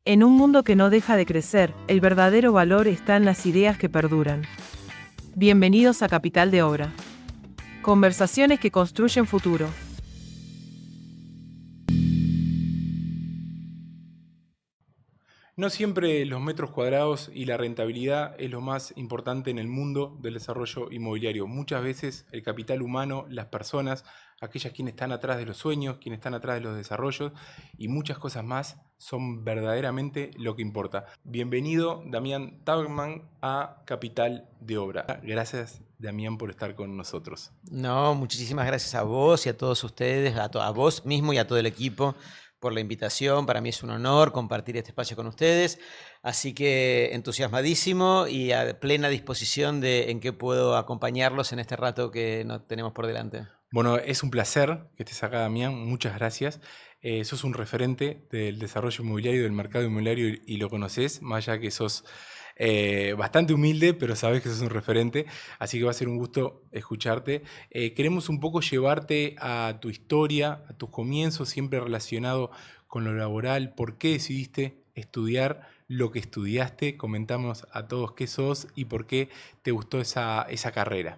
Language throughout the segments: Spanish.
En un mundo que no deja de crecer, el verdadero valor está en las ideas que perduran. Bienvenidos a Capital de Obra. Conversaciones que construyen futuro. No siempre los metros cuadrados y la rentabilidad es lo más importante en el mundo del desarrollo inmobiliario. Muchas veces el capital humano, las personas, aquellas quienes están atrás de los sueños, quienes están atrás de los desarrollos y muchas cosas más son verdaderamente lo que importa. Bienvenido, Damián Tagman, a Capital de Obra. Gracias, Damián, por estar con nosotros. No, muchísimas gracias a vos y a todos ustedes, a vos mismo y a todo el equipo por la invitación. Para mí es un honor compartir este espacio con ustedes, así que entusiasmadísimo y a plena disposición de en qué puedo acompañarlos en este rato que nos tenemos por delante. Bueno, es un placer que estés acá, Damián. Muchas gracias. Sos un referente del desarrollo inmobiliario, del mercado inmobiliario y lo conocés, más allá que sos bastante humilde, pero sabés que sos un referente, así que va a ser un gusto escucharte. Queremos un poco llevarte a tu historia, a tus comienzos, siempre relacionado con lo laboral. ¿Por qué decidiste estudiar lo que estudiaste? Comentamos a todos qué sos y por qué te gustó esa carrera.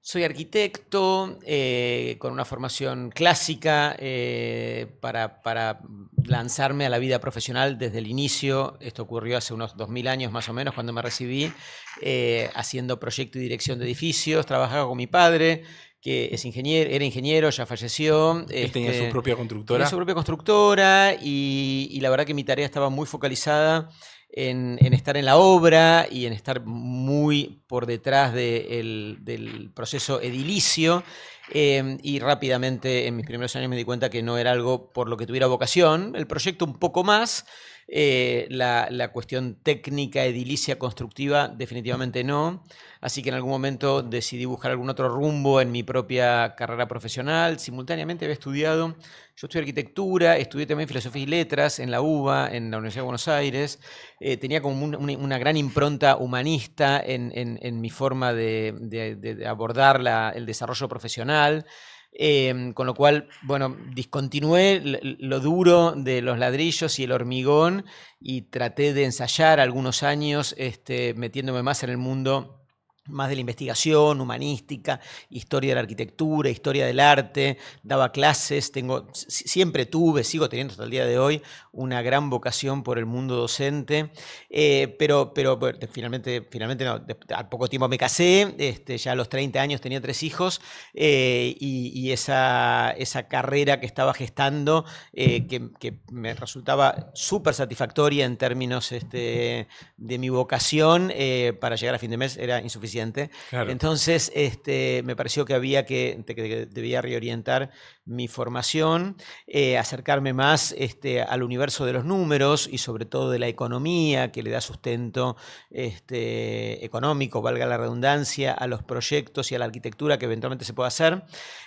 Soy arquitecto con una formación clásica para lanzarme a la vida profesional desde el inicio. Esto ocurrió hace unos 2000 años más o menos cuando me recibí, haciendo proyecto y dirección de edificios. Trabajaba con mi padre, que es ingeniero, era ingeniero, ya falleció. Él tenía su propia constructora. Tenía su propia constructora y la verdad que mi tarea estaba muy focalizada en estar en la obra y en estar muy por detrás del proceso edilicio. Y rápidamente en mis primeros años me di cuenta que no era algo por lo que tuviera vocación. El proyecto un poco más, la cuestión técnica, edilicia, constructiva, definitivamente no. Así que en algún momento decidí buscar algún otro rumbo en mi propia carrera profesional. Simultáneamente había estudiado, yo estudié arquitectura, estudié también filosofía y letras en la UBA, en la Universidad de Buenos Aires. Tenía como una gran impronta humanista en mi forma de abordar el desarrollo profesional. Con lo cual, bueno, discontinué lo duro de los ladrillos y el hormigón y traté de ensayar algunos años metiéndome más en el mundo más de la investigación humanística, historia de la arquitectura, historia del arte, daba clases, siempre tuve, sigo teniendo hasta el día de hoy, una gran vocación por el mundo docente, pero bueno, finalmente no, al poco tiempo me casé, ya a los 30 años tenía 3 hijos, y esa carrera que estaba gestando, que me resultaba súper satisfactoria en términos de mi vocación, para llegar a fin de mes era insuficiente. Claro. Entonces me pareció que debía reorientar mi formación, acercarme más al universo de los números y sobre todo de la economía, que le da sustento económico, valga la redundancia, a los proyectos y a la arquitectura que eventualmente se pueda hacer.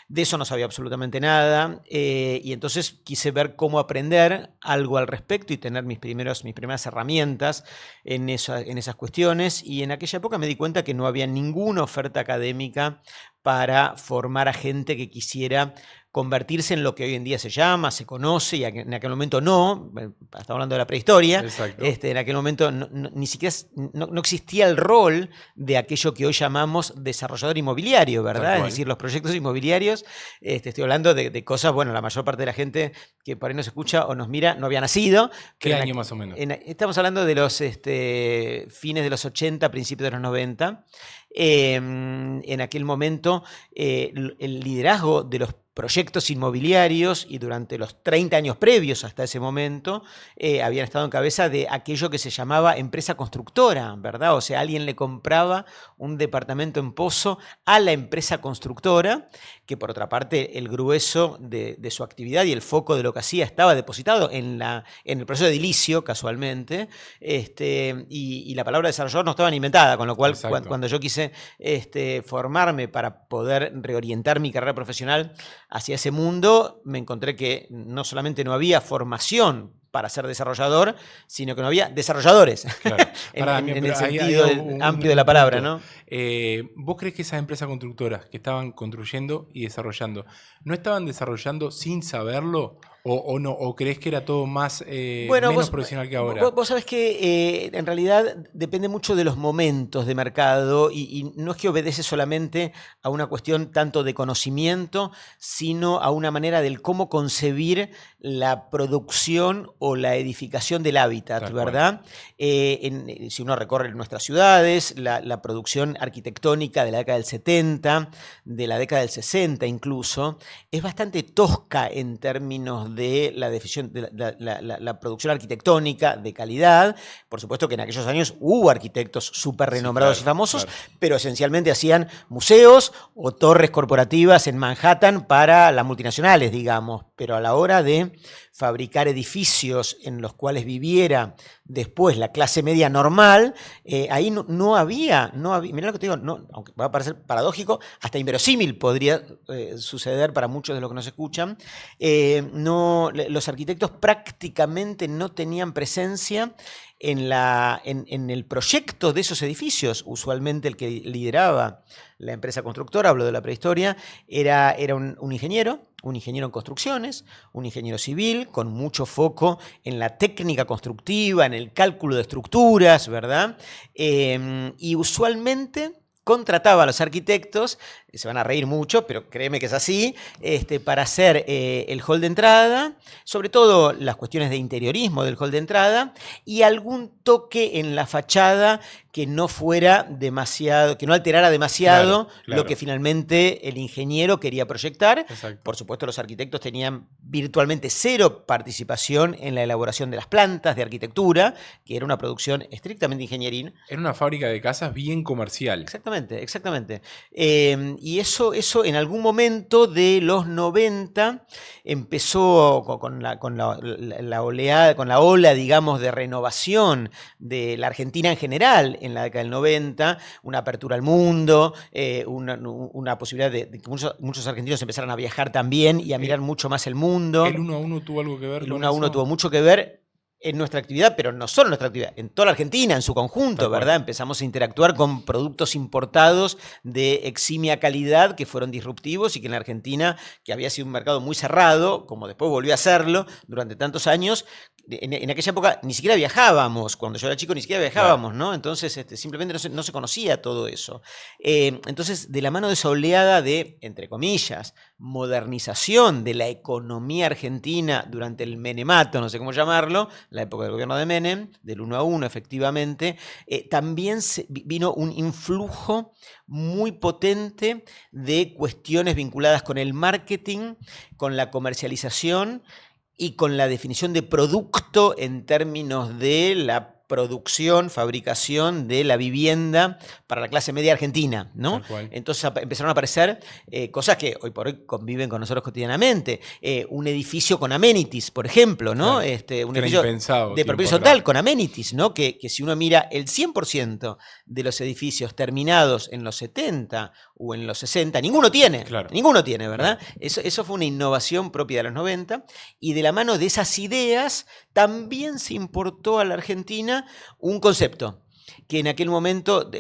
De eso no sabía absolutamente nada, y entonces quise ver cómo aprender algo al respecto y tener mis primeras herramientas en esas cuestiones. Y en aquella época me di cuenta que no había ninguna oferta académica para formar a gente que quisiera convertirse en lo que hoy en día se llama, se conoce, y en aquel momento no, estamos hablando de la prehistoria. En aquel momento ni siquiera no existía el rol de aquello que hoy llamamos desarrollador inmobiliario, ¿verdad? Es decir, los proyectos inmobiliarios, estoy hablando de cosas, bueno, la mayor parte de la gente que por ahí nos escucha o nos mira no había nacido. ¿Qué año más o menos? Estamos hablando de los fines de los 80, principios de los 90. En aquel momento, el liderazgo de los proyectos inmobiliarios y durante los 30 años previos hasta ese momento habían estado en cabeza de aquello que se llamaba empresa constructora, ¿verdad? O sea, alguien le compraba un departamento en Pozo a la empresa constructora, que por otra parte el grueso de su actividad y el foco de lo que hacía estaba depositado en el proceso de edilicio, casualmente, y la palabra desarrollador no estaba ni inventada, con lo cual cuando yo quise formarme para poder reorientar mi carrera profesional hacia ese mundo, me encontré que no solamente no había formación para ser desarrollador, sino que no había desarrolladores, claro. en el sentido amplio de la palabra, ¿no? ¿Vos crees que esas empresas constructoras que estaban construyendo y desarrollando, no estaban desarrollando sin saberlo ¿O no? ¿O crees que era todo más Bueno, menos profesional que ahora? vos sabés que en realidad depende mucho de los momentos de mercado y no es que obedece solamente a una cuestión tanto de conocimiento, sino a una manera del cómo concebir la producción o la edificación del hábitat, Tal cual. ¿verdad? Si uno recorre nuestras ciudades, la producción arquitectónica de la década del 70, de la década del 60 incluso, es bastante tosca en términos de la definición de la producción arquitectónica de calidad. Por supuesto que en aquellos años hubo arquitectos súper renombrados y famosos, pero esencialmente hacían museos o torres corporativas en Manhattan para las multinacionales, digamos. Pero a la hora de fabricar edificios en los cuales viviera después la clase media normal, ahí no había, mirá lo que te digo, aunque va a parecer paradójico, hasta inverosímil podría suceder para muchos de los que nos escuchan, los arquitectos prácticamente no tenían presencia en el proyecto de esos edificios. Usualmente el que lideraba la empresa constructora, hablo de la prehistoria, era un ingeniero en construcciones, un ingeniero civil, con mucho foco en la técnica constructiva, en el cálculo de estructuras, ¿verdad? Y usualmente contrataba a los arquitectos, se van a reír mucho, pero créeme que es así, para hacer el hall de entrada, sobre todo las cuestiones de interiorismo del hall de entrada y algún toque en la fachada que no fuera demasiado, que no alterara demasiado lo que finalmente el ingeniero quería proyectar. Exacto. Por supuesto, los arquitectos tenían virtualmente cero participación en la elaboración de las plantas de arquitectura, que era una producción estrictamente ingenieril. Era una fábrica de casas bien comercial. Exactamente. Y eso en algún momento de los 90 empezó con la ola, digamos, de renovación de la Argentina en general en la década del 90, una apertura al mundo, una posibilidad de que muchos argentinos empezaran a viajar también y a mirar mucho más el mundo. ¿El 1 a 1 tuvo algo que ver? El 1 a 1 tuvo mucho que ver en nuestra actividad, pero no solo en nuestra actividad, en toda la Argentina, en su conjunto, ¿verdad? Empezamos a interactuar con productos importados de eximia calidad que fueron disruptivos y que en la Argentina, que había sido un mercado muy cerrado, como después volvió a serlo durante tantos años, en aquella época ni siquiera viajábamos, cuando yo era chico ni siquiera viajábamos, ¿no? Entonces simplemente no se conocía todo eso. Entonces, de la mano de esa oleada de, entre comillas, modernización de la economía argentina durante el menemato, no sé cómo llamarlo, la época del gobierno de Menem, del 1 a 1 efectivamente, también vino un influjo muy potente de cuestiones vinculadas con el marketing, con la comercialización y con la definición de producto en términos de la producción, fabricación de la vivienda para la clase media argentina, ¿no? Entonces empezaron a aparecer cosas que hoy por hoy conviven con nosotros cotidianamente. Un edificio con amenities, por ejemplo, ¿no? Un edificio de propiedad horizontal con amenities, ¿no? Que si uno mira el 100% de los edificios terminados en los 70 o en los 60, ninguno tiene, ¿verdad? Eso fue una innovación propia de los 90 y de la mano de esas ideas también se importó a la Argentina un concepto que en aquel momento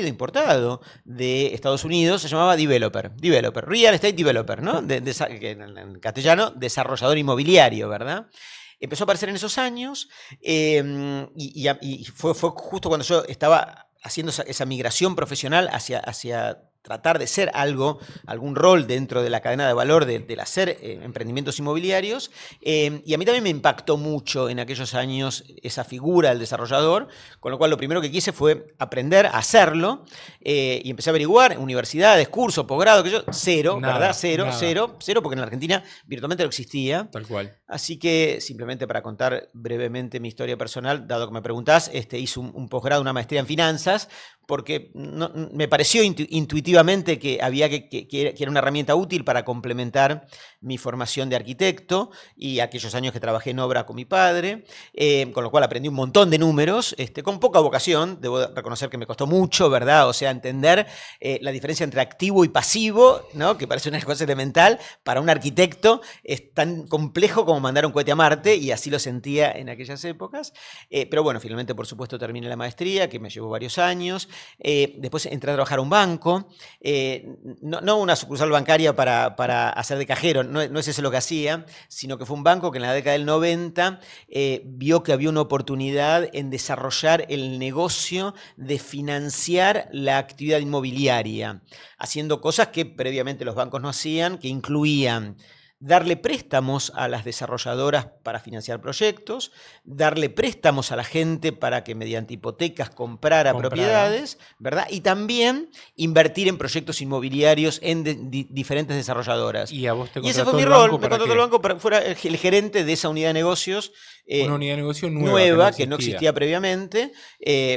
importado de Estados Unidos, se llamaba developer, real estate developer, ¿no? Que en castellano, desarrollador inmobiliario, ¿verdad? Empezó a aparecer en esos años y fue justo cuando yo estaba haciendo esa migración profesional hacia tratar de ser algún rol dentro de la cadena de valor del hacer emprendimientos inmobiliarios. Y a mí también me impactó mucho en aquellos años esa figura del desarrollador, con lo cual lo primero que quise fue aprender a hacerlo y empecé a averiguar universidades, cursos, posgrado, cero, ¿verdad? Cero, porque en la Argentina virtualmente no existía. Tal cual. Así que, simplemente para contar brevemente mi historia personal, dado que me preguntás, hice un posgrado, una maestría en finanzas, porque me pareció intuitivamente que era una herramienta útil para complementar mi formación de arquitecto y aquellos años que trabajé en obra con mi padre, con lo cual aprendí un montón de números, con poca vocación, debo reconocer que me costó mucho, ¿verdad? O sea, entender la diferencia entre activo y pasivo, ¿no? Que parece una cosa elemental, para un arquitecto es tan complejo como mandar un cohete a Marte, y así lo sentía en aquellas épocas. Pero bueno, finalmente, por supuesto, terminé la maestría, que me llevó varios años. Después entré a trabajar a un banco, no una sucursal bancaria para hacer de cajero, no es eso lo que hacía, sino que fue un banco que en la década del 90 vio que había una oportunidad en desarrollar el negocio de financiar la actividad inmobiliaria, haciendo cosas que previamente los bancos no hacían, que incluían darle préstamos a las desarrolladoras para financiar proyectos, darle préstamos a la gente para que mediante hipotecas comprara propiedades, ¿verdad? Y también invertir en proyectos inmobiliarios en diferentes desarrolladoras. Y a vos te contrató ese fue mi rol, me contrató el banco para que fuera el gerente de esa unidad de negocios. Una unidad de negocio nueva que no existía previamente.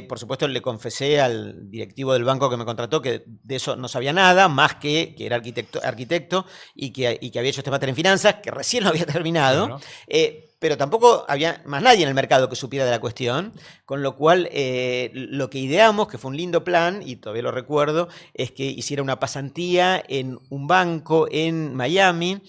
Por supuesto, le confesé al directivo del banco que me contrató que de eso no sabía nada, más que era arquitecto y que había hecho este máster en finanzas, que recién lo había terminado. Bueno. Pero tampoco había más nadie en el mercado que supiera de la cuestión, con lo cual lo que ideamos, que fue un lindo plan, y todavía lo recuerdo, es que hiciera una pasantía en un banco en Miami,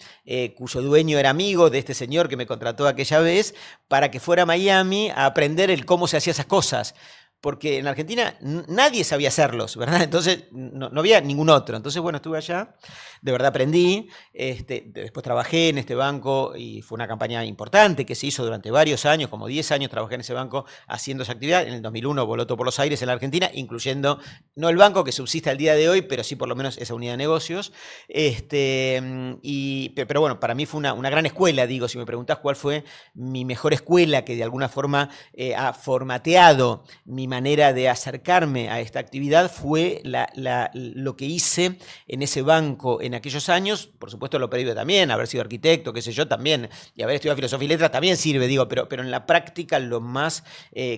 cuyo dueño era amigo de este señor que me contrató aquella vez, para que fuera a Miami a aprender cómo se hacían esas cosas. Porque en Argentina nadie sabía hacerlos, ¿verdad? Entonces no había ningún otro. Entonces, bueno, estuve allá, de verdad aprendí, después trabajé en este banco y fue una campaña importante que se hizo durante varios años, como 10 años trabajé en ese banco haciendo esa actividad. En el 2001 voló todo por los aires en la Argentina, incluyendo, no el banco que subsiste al día de hoy, pero sí por lo menos esa unidad de negocios. Pero bueno, para mí fue una gran escuela, digo, si me preguntás cuál fue mi mejor escuela que de alguna forma ha formateado mi manera de acercarme a esta actividad fue lo que hice en ese banco en aquellos años. Por supuesto lo previo también, haber sido arquitecto, qué sé yo, también, y haber estudiado filosofía y letras también sirve, digo, pero en la práctica lo más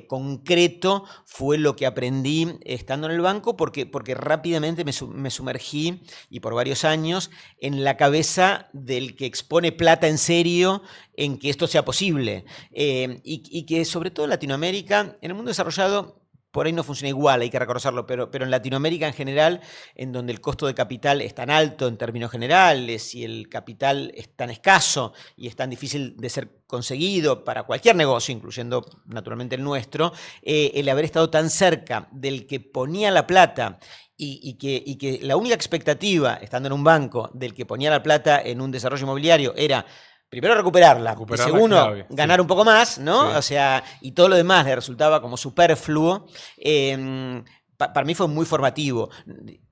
concreto fue lo que aprendí estando en el banco, porque rápidamente me sumergí, y por varios años, en la cabeza del que expone plata en serio en que esto sea posible. Y que sobre todo en Latinoamérica, en el mundo desarrollado, por ahí no funciona igual, hay que reconocerlo, pero en Latinoamérica en general, en donde el costo de capital es tan alto en términos generales y el capital es tan escaso y es tan difícil de ser conseguido para cualquier negocio, incluyendo naturalmente el nuestro, el haber estado tan cerca del que ponía la plata y que la única expectativa, estando en un banco, del que ponía la plata en un desarrollo inmobiliario era primero recuperarla y segundo, clave, ganar un poco más, ¿no? Sí. O sea, y todo lo demás le resultaba como superfluo. Para mí fue muy formativo.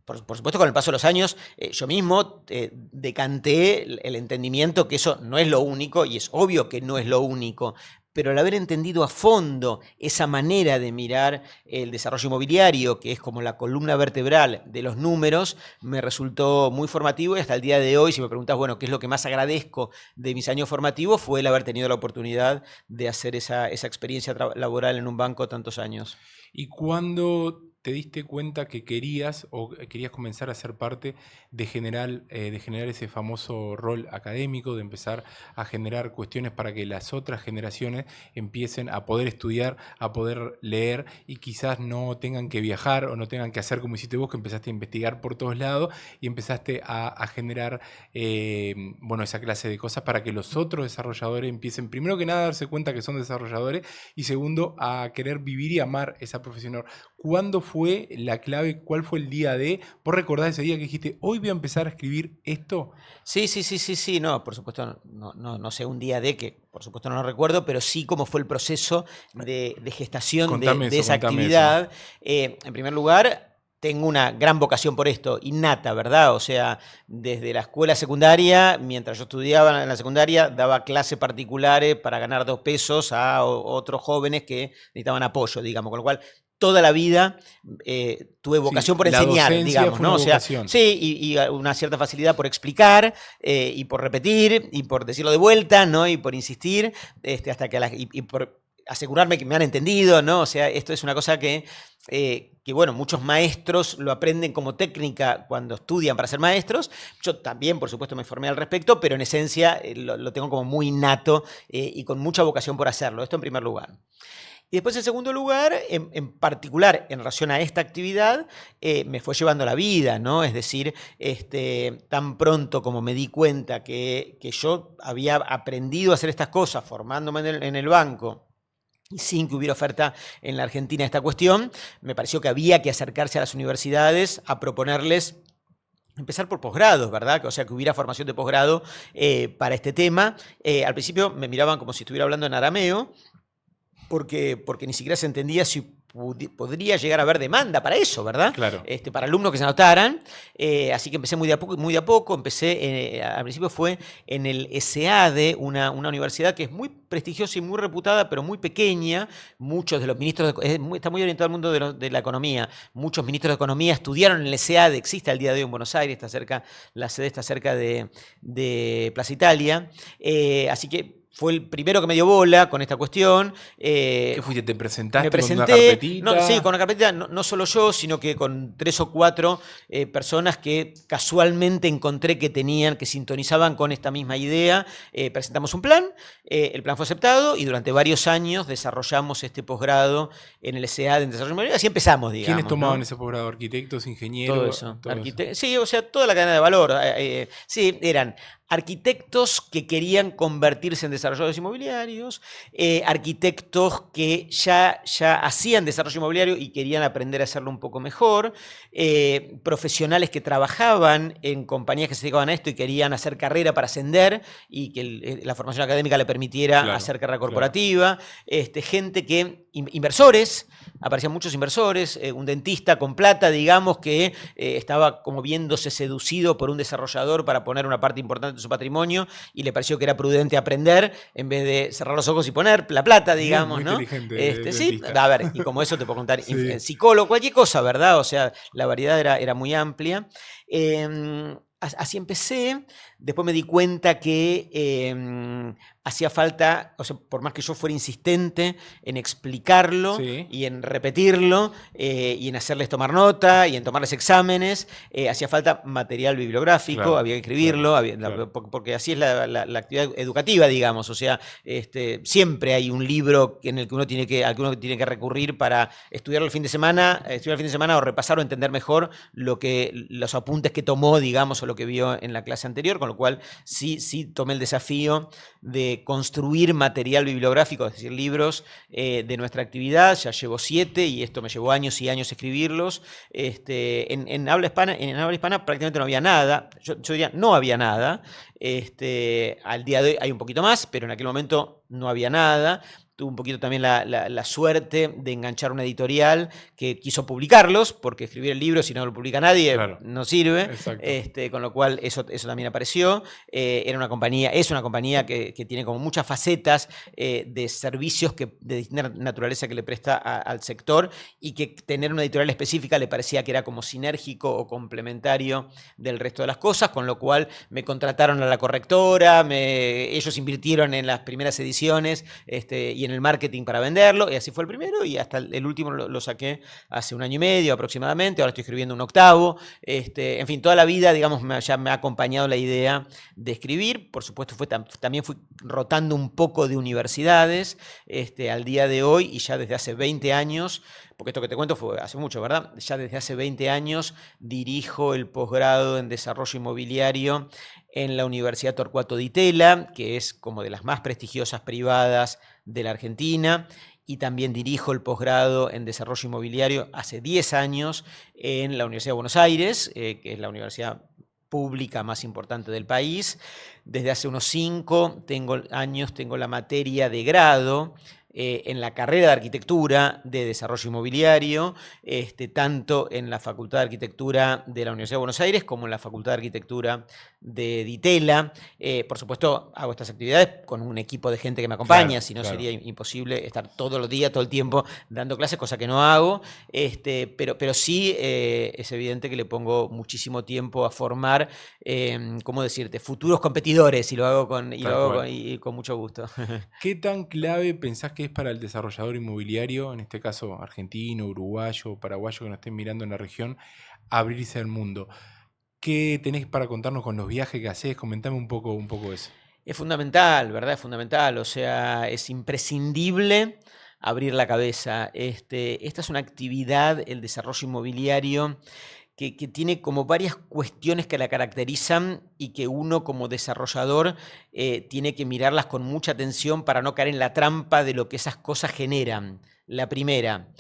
Por supuesto, con el paso de los años, yo mismo decanté el entendimiento que eso no es lo único, y es obvio que no es lo único, pero al haber entendido a fondo esa manera de mirar el desarrollo inmobiliario, que es como la columna vertebral de los números, me resultó muy formativo, y hasta el día de hoy, si me preguntas, bueno, ¿qué es lo que más agradezco de mis años formativos? Fue el haber tenido la oportunidad de hacer esa experiencia laboral en un banco tantos años. ¿Y cuándo te diste cuenta que querías comenzar a ser parte de generar ese famoso rol académico, de empezar a generar cuestiones para que las otras generaciones empiecen a poder estudiar, a poder leer y quizás no tengan que viajar o no tengan que hacer como hiciste vos, que empezaste a investigar por todos lados y empezaste a generar esa clase de cosas para que los otros desarrolladores empiecen, primero que nada, a darse cuenta que son desarrolladores y segundo, a querer vivir y amar esa profesión? ¿Cuándo fue la clave? ¿Cuál fue el día de? ¿Vos recordás ese día que dijiste, hoy voy a empezar a escribir esto? Sí, no, por supuesto, no sé un día de que, por supuesto no lo recuerdo, pero sí cómo fue el proceso de gestación de esa actividad. En primer lugar, tengo una gran vocación por esto, innata, ¿verdad? O sea, desde la escuela secundaria, mientras yo estudiaba en la secundaria, daba clases particulares para ganar 2 pesos a otros jóvenes que necesitaban apoyo, digamos, con lo cual toda la vida tuve vocación por enseñar, digamos, ¿no? O sea, sí, y una cierta facilidad por explicar y por repetir y por decirlo de vuelta, ¿no? Y por insistir, hasta que y por asegurarme que me han entendido, ¿no? O sea, esto es una cosa que bueno, muchos maestros lo aprenden como técnica cuando estudian para ser maestros. Yo también, por supuesto, me formé al respecto, pero en esencia lo tengo como muy innato y con mucha vocación por hacerlo. Esto en primer lugar. Y después, en segundo lugar, en particular en relación a esta actividad, me fue llevando la vida, ¿no? Es decir, tan pronto como me di cuenta que yo había aprendido a hacer estas cosas formándome en el banco, y sin que hubiera oferta en la Argentina de esta cuestión, me pareció que había que acercarse a las universidades a proponerles empezar por posgrados, ¿verdad? O sea, que hubiera formación de posgrado para este tema. Al principio me miraban como si estuviera hablando en arameo, porque ni siquiera se entendía si podría llegar a haber demanda para eso, ¿verdad? Claro. Para alumnos que se anotaran. Así que empecé muy de a poco. Empecé, al principio fue en el SEADE, una universidad que es muy prestigiosa y muy reputada, pero muy pequeña. Muchos de los ministros, está muy orientado al mundo de la economía. Muchos ministros de economía estudiaron en el SEADE, existe al día de hoy en Buenos Aires, la sede está cerca de Plaza Italia. Así que fue el primero que me dio bola con esta cuestión. ¿Qué fuiste? ¿Te presentaste me presenté, con una carpetita? Sí, con una carpetita, no solo yo, sino que con 3 o 4 personas que casualmente encontré que sintonizaban con esta misma idea. Presentamos un plan, el plan fue aceptado y durante varios años desarrollamos este posgrado en el SEAD en Desarrollo Inmobiliario. Así empezamos, digamos. ¿Quiénes tomaban ¿no? ese posgrado? ¿Arquitectos, ingenieros? Todo eso. Sí, o sea, toda la cadena de valor. Sí, eran arquitectos que querían convertirse en desarrolladores inmobiliarios, arquitectos que ya hacían desarrollo inmobiliario y querían aprender a hacerlo un poco mejor, profesionales que trabajaban en compañías que se dedicaban a esto y querían hacer carrera para ascender y que la formación académica le permitiera hacer carrera corporativa, gente que, inversores, aparecían muchos inversores, un dentista con plata, digamos, que estaba como viéndose seducido por un desarrollador para poner una parte importante de su patrimonio y le pareció que era prudente aprender en vez de cerrar los ojos y poner la plata, digamos, muy ¿no? Inteligente, Sí, a ver, y como eso te puedo contar, sí. Psicólogo, cualquier cosa, ¿verdad? O sea, la variedad era muy amplia. Así empecé, después me di cuenta que hacía falta, o sea, por más que yo fuera insistente en explicarlo y en repetirlo y en hacerles tomar nota y en tomarles exámenes, hacía falta material bibliográfico, había que escribirlo, porque así es la actividad educativa, digamos, o sea, siempre hay un libro en el que uno tiene que recurrir para estudiar el fin de semana o repasar o entender mejor los apuntes que tomó, digamos, o lo que vio en la clase anterior, con lo cual sí tomé el desafío de construir material bibliográfico, es decir, libros de nuestra actividad. Ya llevo 7 y esto me llevó años y años escribirlos. En habla hispana prácticamente no había nada, yo diría no había nada. Al día de hoy hay un poquito más, pero en aquel momento no había nada. Tuve un poquito también la suerte de enganchar una editorial que quiso publicarlos, porque escribir el libro, si no lo publica nadie, no sirve. Con lo cual eso también apareció. Es una compañía que tiene como muchas facetas de servicios de distinta naturaleza que le presta al sector, y que tener una editorial específica le parecía que era como sinérgico o complementario del resto de las cosas, con lo cual me contrataron a la correctora, ellos invirtieron en las primeras ediciones y en el marketing para venderlo, y así fue el primero, y hasta el último lo saqué hace 1 año y medio aproximadamente. Ahora estoy escribiendo un 8º. En fin, toda la vida, digamos, ya me ha acompañado la idea de escribir. Por supuesto, también fui rotando un poco de universidades al día de hoy, y ya desde hace 20 años, porque esto que te cuento fue hace mucho, ¿verdad? Ya desde hace 20 años dirijo el posgrado en desarrollo inmobiliario en la Universidad Torcuato Di Tella, que es como de las más prestigiosas privadas de la Argentina, y también dirijo el posgrado en desarrollo inmobiliario hace 10 años en la Universidad de Buenos Aires, que es la universidad pública más importante del país. Desde hace unos 5 años tengo la materia de grado en la carrera de arquitectura de desarrollo inmobiliario, tanto en la Facultad de Arquitectura de la Universidad de Buenos Aires como en la Facultad de Arquitectura de Di Tella. Por supuesto, hago estas actividades con un equipo de gente que me acompaña, si no sería imposible estar todos los días, todo el tiempo dando clases, cosa que no hago, pero sí es evidente que le pongo muchísimo tiempo a formar, ¿cómo decirte?, futuros competidores, y lo hago con mucho gusto. ¿Qué tan clave pensás que es para el desarrollador inmobiliario, en este caso argentino, uruguayo, paraguayo, que nos estén mirando en la región, abrirse al mundo? ¿Qué tenés para contarnos con los viajes que hacés? Comentame un poco eso. Es fundamental, ¿verdad? Es fundamental. O sea, es imprescindible abrir la cabeza. Esta es una actividad, el desarrollo inmobiliario, que tiene como varias cuestiones que la caracterizan y que uno como desarrollador tiene que mirarlas con mucha atención para no caer en la trampa de lo que esas cosas generan. La primera,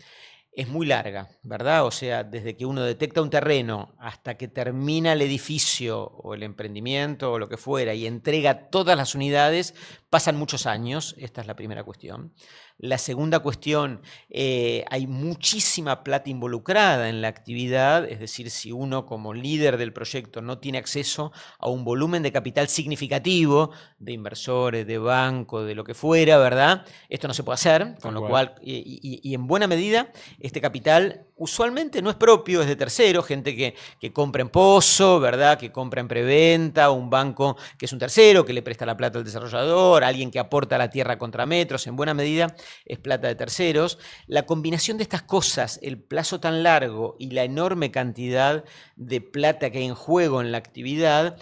es muy larga, ¿verdad? O sea, desde que uno detecta un terreno hasta que termina el edificio o el emprendimiento o lo que fuera y entrega todas las unidades, pasan muchos años. Esta es la primera cuestión. La segunda cuestión, hay muchísima plata involucrada en la actividad, es decir, si uno como líder del proyecto no tiene acceso a un volumen de capital significativo, de inversores, de banco, de lo que fuera, ¿verdad? Esto no se puede hacer, con lo cual, y en buena medida, este capital usualmente no es propio, es de terceros, gente que compra en pozo, ¿verdad? Que compra en preventa, un banco que es un tercero, que le presta la plata al desarrollador, alguien que aporta la tierra contra metros, en buena medida es plata de terceros. La combinación de estas cosas, el plazo tan largo y la enorme cantidad de plata que hay en juego en la actividad,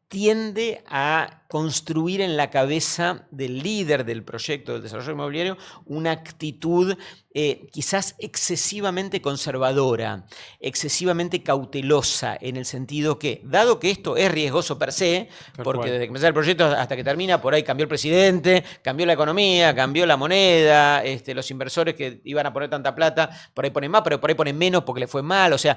tiende a construir en la cabeza del líder del proyecto del desarrollo inmobiliario una actitud quizás excesivamente conservadora, excesivamente cautelosa, en el sentido que, dado que esto es riesgoso per se, porque desde que empezó el proyecto hasta que termina, por ahí cambió el presidente, cambió la economía, cambió la moneda, los inversores que iban a poner tanta plata, por ahí ponen más, pero por ahí ponen menos porque le fue mal, o sea,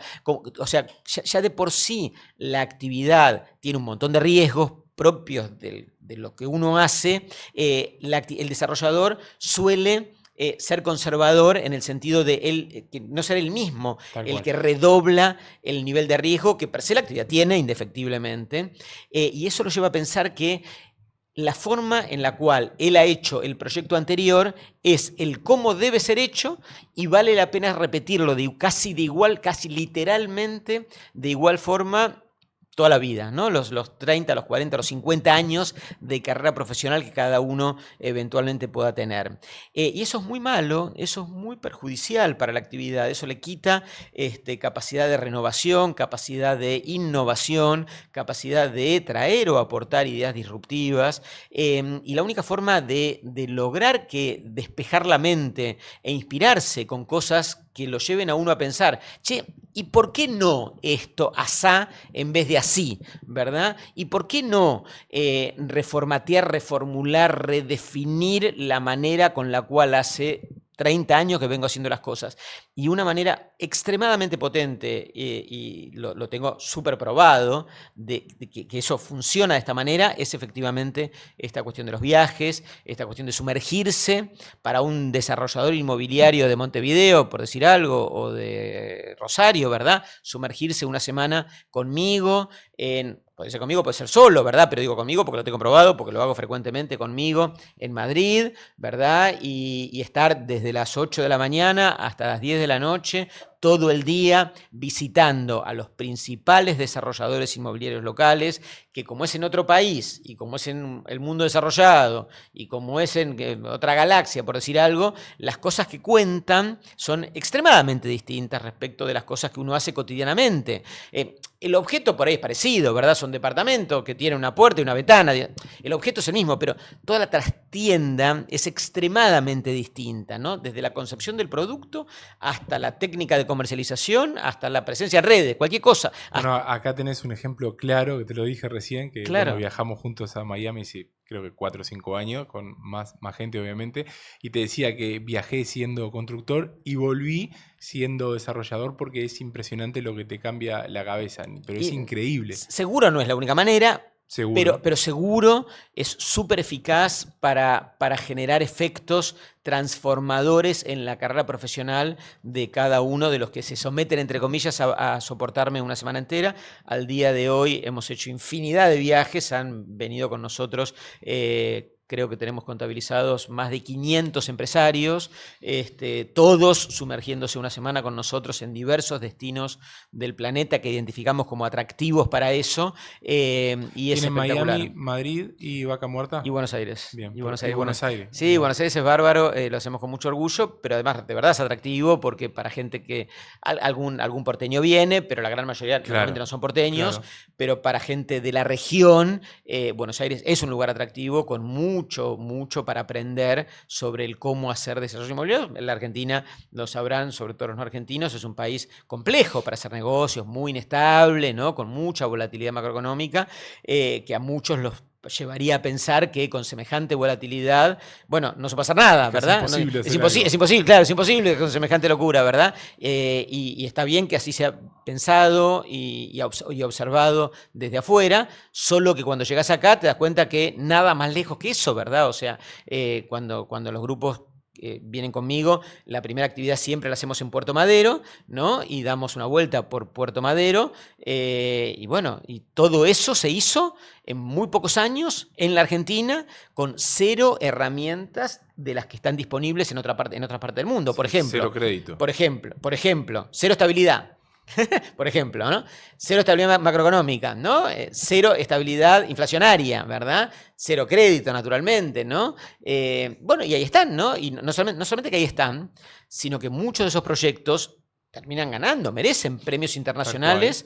ya de por sí la actividad tiene un montón de riesgos propios de lo que uno hace, el desarrollador suele ser conservador en el sentido de que no ser el mismo el que redobla el nivel de riesgo que per se la actividad tiene indefectiblemente, y eso lo lleva a pensar que la forma en la cual él ha hecho el proyecto anterior es el cómo debe ser hecho y vale la pena repetirlo casi literalmente de igual forma toda la vida, ¿no? Los 30, los 40, los 50 años de carrera profesional que cada uno eventualmente pueda tener. Y eso es muy malo, eso es muy perjudicial para la actividad, eso le quita capacidad de renovación, capacidad de innovación, capacidad de traer o aportar ideas disruptivas, y la única forma de lograr despejar la mente e inspirarse con cosas que lo lleven a uno a pensar, che, ¿y por qué no esto asá en vez de así, verdad? ¿Y por qué no reformatear, reformular, redefinir la manera con la cual hace 30 años que vengo haciendo las cosas? Y una manera extremadamente potente, y lo tengo súper probado, de que eso funciona de esta manera, es efectivamente esta cuestión de los viajes, esta cuestión de sumergirse para un desarrollador inmobiliario de Montevideo, por decir algo, o de Rosario, ¿verdad? Sumergirse una semana conmigo puede ser conmigo, puede ser solo, ¿verdad? Pero digo conmigo porque lo tengo probado, porque lo hago frecuentemente conmigo en Madrid, ¿verdad? Y estar desde las 8 de la mañana hasta las 10 de la noche, todo el día visitando a los principales desarrolladores inmobiliarios locales, que como es en otro país, y como es en el mundo desarrollado, y como es en otra galaxia, por decir algo, las cosas que cuentan son extremadamente distintas respecto de las cosas que uno hace cotidianamente. El objeto por ahí es parecido, ¿verdad? Son departamentos que tienen una puerta y una ventana. El objeto es el mismo, pero toda la trastienda es extremadamente distinta, ¿no? Desde la concepción del producto hasta la técnica de comercialización, hasta la presencia en redes, cualquier cosa. Bueno, acá tenés un ejemplo claro, que te lo dije recién, que claro. Bueno, viajamos juntos a Miami, sí, creo que 4 o 5 años, con más gente obviamente, y te decía que viajé siendo constructor y volví siendo desarrollador porque es impresionante lo que te cambia la cabeza, pero es increíble. Seguro no es la única manera. Seguro. Pero seguro es súper eficaz para generar efectos transformadores en la carrera profesional de cada uno de los que se someten, entre comillas, a soportarme una semana entera. Al día de hoy hemos hecho infinidad de viajes, han venido con nosotros, creo que tenemos contabilizados más de 500 empresarios, todos sumergiéndose una semana con nosotros en diversos destinos del planeta que identificamos como atractivos para eso, y es espectacular. Miami, Madrid y Vaca Muerta. Y Buenos Aires. Bien, y Buenos Aires. Sí, Buenos Aires es bárbaro, lo hacemos con mucho orgullo, pero además de verdad es atractivo porque para gente que algún porteño viene, pero la gran mayoría normalmente no son porteños, pero para gente de la región, Buenos Aires es un lugar atractivo con mucho para aprender sobre el cómo hacer desarrollo inmobiliario. La Argentina, lo sabrán, sobre todo los no argentinos, es un país complejo para hacer negocios, muy inestable, ¿no? Con mucha volatilidad macroeconómica, que a muchos los llevaría a pensar que con semejante volatilidad, bueno, no se pasa nada, ¿verdad? Es imposible, claro, es imposible con semejante locura, ¿verdad? Y está bien que así sea pensado y observado desde afuera, solo que cuando llegas acá te das cuenta que nada más lejos que eso, ¿verdad? O sea, cuando los grupos vienen conmigo, la primera actividad siempre la hacemos en Puerto Madero, ¿no? Y damos una vuelta por Puerto Madero, y bueno, y todo eso se hizo en muy pocos años en la Argentina con 0 herramientas de las que están disponibles en otra parte del mundo. Por ejemplo, 0 crédito. Por ejemplo, 0 estabilidad. Por ejemplo, ¿no? 0 estabilidad macroeconómica, ¿no? 0 estabilidad inflacionaria, ¿verdad? 0 crédito, naturalmente, ¿no? Bueno, y ahí están, ¿no? Y no solamente que ahí están, sino que muchos de esos proyectos terminan ganando, merecen premios internacionales,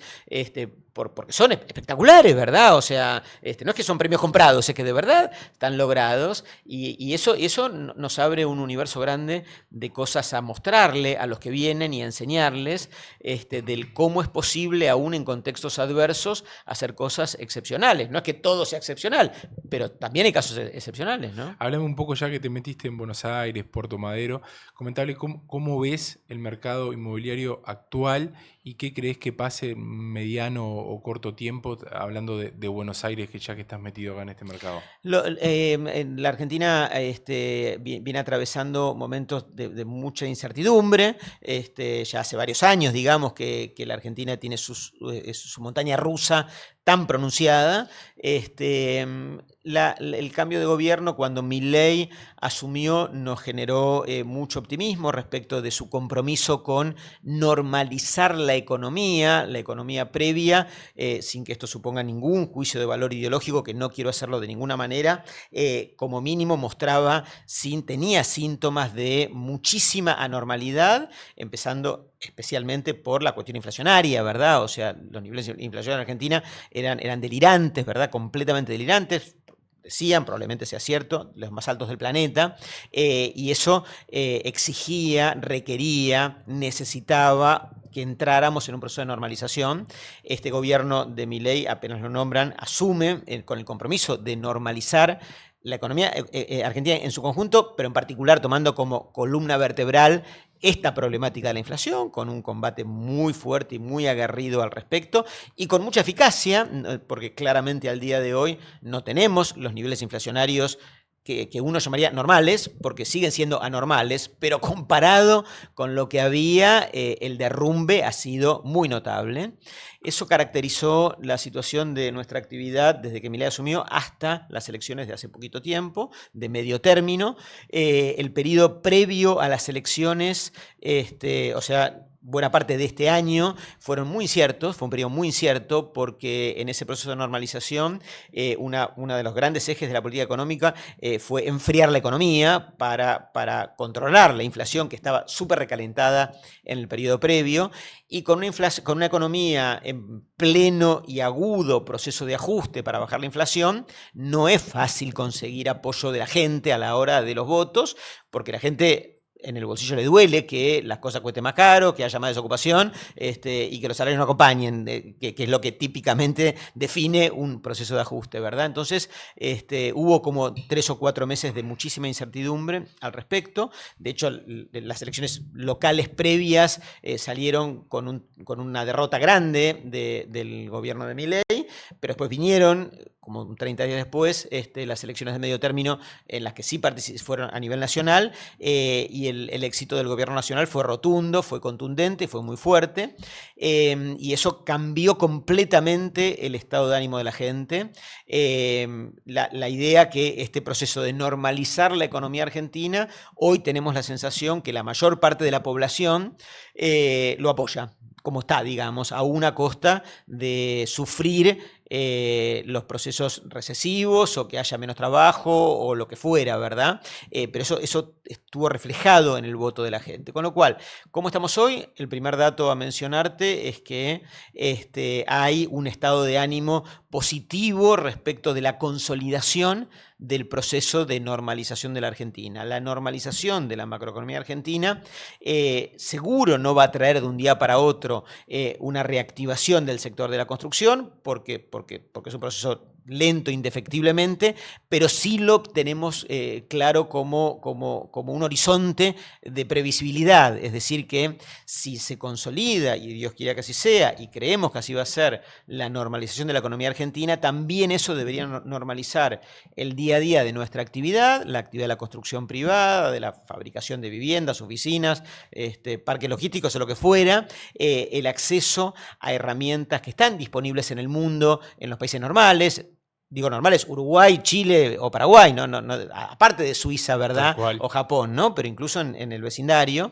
porque son espectaculares, ¿verdad? O sea, no es que son premios comprados, es que de verdad están logrados, y eso nos abre un universo grande de cosas a mostrarle a los que vienen y a enseñarles, del cómo es posible, aún en contextos adversos, hacer cosas excepcionales. No es que todo sea excepcional, pero también hay casos excepcionales, ¿no? Háblame un poco, ya que te metiste en Buenos Aires, Puerto Madero, comentable cómo ves el mercado inmobiliario actual y qué crees que pase en mediano o corto tiempo, hablando de Buenos Aires, que ya que estás metido acá en este mercado. La Argentina viene atravesando momentos de mucha incertidumbre, ya hace varios años, digamos, que la Argentina tiene su montaña rusa tan pronunciada. El cambio de gobierno, cuando Milei asumió, nos generó mucho optimismo respecto de su compromiso con normalizar la economía previa, sin que esto suponga ningún juicio de valor ideológico, que no quiero hacerlo de ninguna manera. Como mínimo tenía síntomas de muchísima anormalidad, empezando especialmente por la cuestión inflacionaria, ¿verdad? O sea, los niveles de inflación en Argentina eran delirantes, ¿verdad? Completamente delirantes. Decían, probablemente sea cierto, los más altos del planeta, y eso requería, necesitaba que entráramos en un proceso de normalización. Este gobierno de Milei, apenas lo nombran, asume con el compromiso de normalizar la economía argentina en su conjunto, pero en particular tomando como columna vertebral esta problemática de la inflación, con un combate muy fuerte y muy aguerrido al respecto, y con mucha eficacia, porque claramente al día de hoy no tenemos los niveles inflacionarios que uno llamaría normales, porque siguen siendo anormales, pero comparado con lo que había, el derrumbe ha sido muy notable. Eso caracterizó la situación de nuestra actividad desde que Milei asumió hasta las elecciones de hace poquito tiempo, de medio término. El periodo previo a las elecciones, o sea, buena parte de este año fueron muy inciertos, fue un periodo muy incierto, porque en ese proceso de normalización uno de los grandes ejes de la política económica fue enfriar la economía para controlar la inflación, que estaba súper recalentada en el periodo previo, y con una economía en pleno y agudo proceso de ajuste para bajar la inflación, no es fácil conseguir apoyo de la gente a la hora de los votos, porque la gente en el bolsillo le duele que las cosas cuesten más caro, que haya más desocupación, y que los salarios no acompañen, que es lo que típicamente define un proceso de ajuste, ¿verdad? Entonces, hubo como 3 o 4 meses de muchísima incertidumbre al respecto. De hecho, las elecciones locales previas salieron con una derrota grande del gobierno de Milei, pero después vinieron, como 30 días después, las elecciones de medio término, en las que sí fueron a nivel nacional, y el éxito del gobierno nacional fue rotundo, fue contundente, fue muy fuerte, y eso cambió completamente el estado de ánimo de la gente. La idea que este proceso de normalizar la economía argentina, hoy tenemos la sensación que la mayor parte de la población lo apoya, como está, digamos, a una costa de sufrir los procesos recesivos o que haya menos trabajo o lo que fuera, ¿verdad? Pero eso estuvo reflejado en el voto de la gente. Con lo cual, ¿cómo estamos hoy? El primer dato a mencionarte es que hay un estado de ánimo positivo respecto de la consolidación del proceso de normalización de la Argentina. La normalización de la macroeconomía argentina seguro no va a traer de un día para otro una reactivación del sector de la construcción, porque es un proceso lento indefectiblemente, pero sí lo tenemos claro como un horizonte de previsibilidad. Es decir, que si se consolida, y Dios quiera que así sea, y creemos que así va a ser la normalización de la economía argentina, también eso debería normalizar el día a día de nuestra actividad, la actividad de la construcción privada, de la fabricación de viviendas, oficinas, parques logísticos o lo que fuera, el acceso a herramientas que están disponibles en el mundo, en los países normales. Digo normales, Uruguay, Chile o Paraguay, no, aparte de Suiza, ¿verdad? O Japón, ¿no? Pero incluso en el vecindario.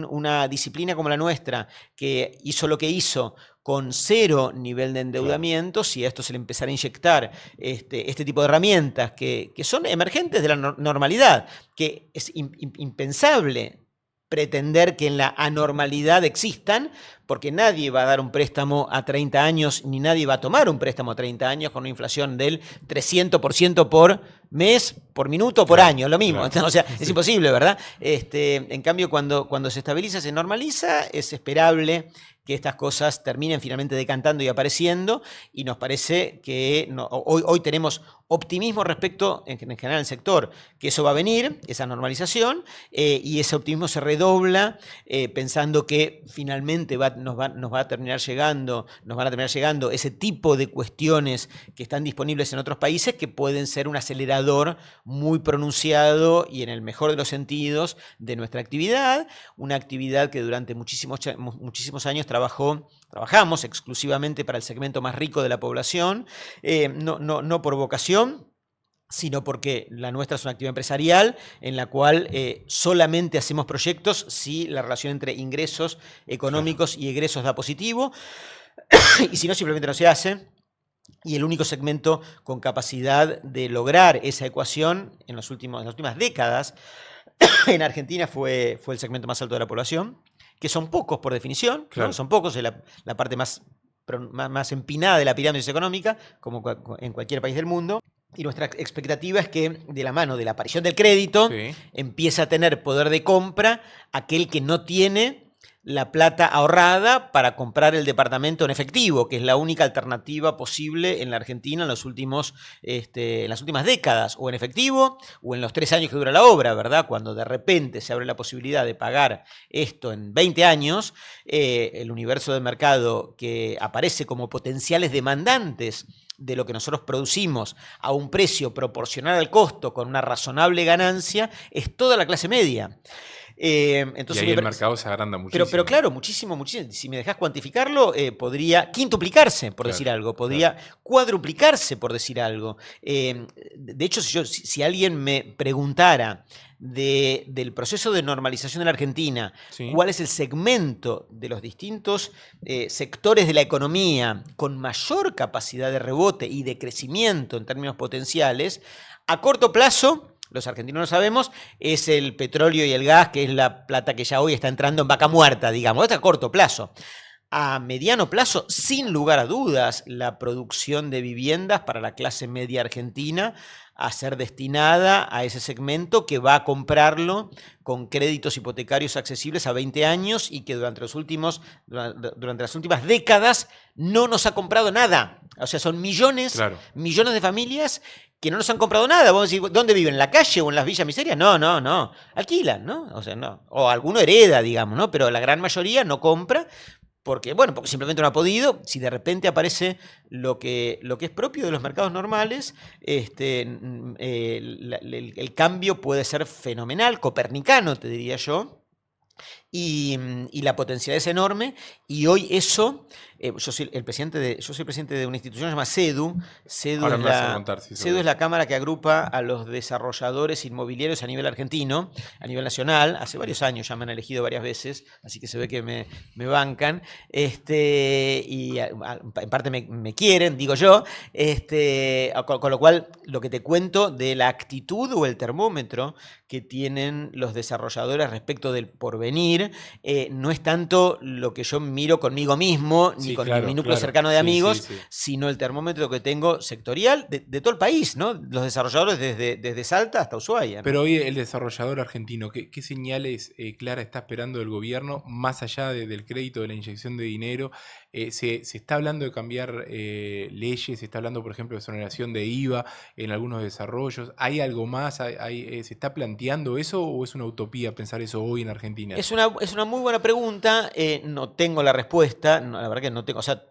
Una disciplina como la nuestra, que hizo lo que hizo con 0 nivel de endeudamiento, si a esto se le empezara a inyectar este tipo de herramientas que son emergentes de la normalidad, que es impensable pretender que en la anormalidad existan, porque nadie va a dar un préstamo a 30 años, ni nadie va a tomar un préstamo a 30 años con una inflación del 300% por mes, por minuto, por año, lo mismo. Claro. O sea, es imposible, ¿verdad? En cambio, cuando se estabiliza, se normaliza, es esperable que estas cosas terminen finalmente decantando y apareciendo, y nos parece que hoy tenemos optimismo respecto, en general, al sector, que eso va a venir, esa normalización, y ese optimismo se redobla pensando que finalmente nos van a terminar llegando ese tipo de cuestiones que están disponibles en otros países que pueden ser un acelerador muy pronunciado y en el mejor de los sentidos de nuestra actividad, una actividad que durante muchísimos años trabajamos exclusivamente para el segmento más rico de la población, no por vocación, sino porque la nuestra es una actividad empresarial en la cual solamente hacemos proyectos si la relación entre ingresos económicos y egresos da positivo, y si no, simplemente no se hace. Y el único segmento con capacidad de lograr esa ecuación en las últimas décadas en Argentina fue el segmento más alto de la población, que son pocos por definición, claro, ¿no? Son pocos, es la parte más empinada de la pirámide económica, como en cualquier país del mundo. Y nuestra expectativa es que, de la mano de la aparición del crédito, empiece a tener poder de compra aquel que no tiene la plata ahorrada para comprar el departamento en efectivo, que es la única alternativa posible en la Argentina en las últimas décadas, o en efectivo, o en los 3 años que dura la obra, ¿verdad? Cuando de repente se abre la posibilidad de pagar esto en 20 años, el universo de mercado que aparece como potenciales demandantes de lo que nosotros producimos a un precio proporcional al costo con una razonable ganancia, es toda la clase media. Entonces, y ahí el mercado se agranda muchísimo. Pero claro, muchísimo. Si me dejás cuantificarlo, podría quintuplicarse, por decir algo. Podría cuadruplicarse, por decir algo. De hecho, si alguien me preguntara del proceso de normalización en la Argentina, cuál es el segmento de los distintos sectores de la economía con mayor capacidad de rebote y de crecimiento en términos potenciales, a corto plazo, los argentinos lo sabemos, es el petróleo y el gas, que es la plata que ya hoy está entrando en vaca muerta, digamos. Esto a corto plazo. A mediano plazo, sin lugar a dudas, la producción de viviendas para la clase media argentina a ser destinada a ese segmento que va a comprarlo con créditos hipotecarios accesibles a 20 años y que durante las últimas décadas no nos ha comprado nada. O sea, son millones de familias que no nos han comprado nada. Vamos a decir, ¿dónde viven? ¿En la calle o en las villas miserias? No. Alquilan, ¿no? O sea, no. O alguno hereda, digamos, ¿no? Pero la gran mayoría no compra porque simplemente no ha podido. Si de repente aparece lo que es propio de los mercados normales, el cambio puede ser fenomenal, copernicano, te diría yo. y la potencialidad es enorme, y hoy eso, yo soy presidente de una institución que se llama CEDU. Ahora me vas a contar, sí, CEDU es la cámara que agrupa a los desarrolladores inmobiliarios a nivel argentino, a nivel nacional. Hace varios años ya me han elegido varias veces, así que se ve que me bancan, y en parte me quieren, digo yo, con lo cual lo que te cuento de la actitud o el termómetro que tienen los desarrolladores respecto del porvenir, no es tanto lo que yo miro conmigo mismo, ni con mi núcleo cercano de amigos, sino el termómetro que tengo sectorial de todo el país, ¿no? Los desarrolladores desde Salta hasta Ushuaia, ¿no? Pero hoy el desarrollador argentino, ¿qué señales clara está esperando del gobierno, más allá del crédito, de la inyección de dinero? Se está hablando de cambiar leyes, se está hablando, por ejemplo, de exoneración de IVA en algunos desarrollos. ¿Hay algo más? ¿Se está planteando eso o es una utopía pensar eso hoy en Argentina? Es una muy buena pregunta. No tengo la respuesta. No, la verdad que no tengo. O sea,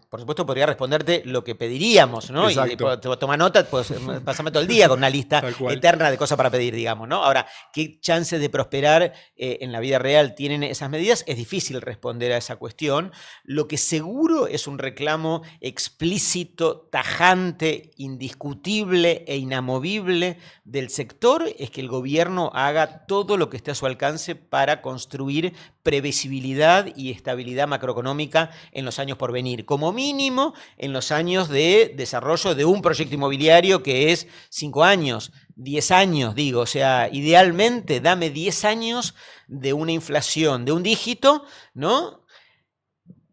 por supuesto podría responderte lo que pediríamos, ¿no? Exacto. Y toma nota, pues pasame todo el día con una lista eterna de cosas para pedir, digamos, ¿no? Ahora, ¿qué chances de prosperar en la vida real tienen esas medidas? Es difícil responder a esa cuestión. Lo que seguro es un reclamo explícito, tajante, indiscutible e inamovible del sector, es que el gobierno haga todo lo que esté a su alcance para construir previsibilidad y estabilidad macroeconómica en los años por venir. Como mínimo, en los años de desarrollo de un proyecto inmobiliario que es 5 años, 10 años, digo. O sea, idealmente dame 10 años de una inflación de un dígito, ¿no?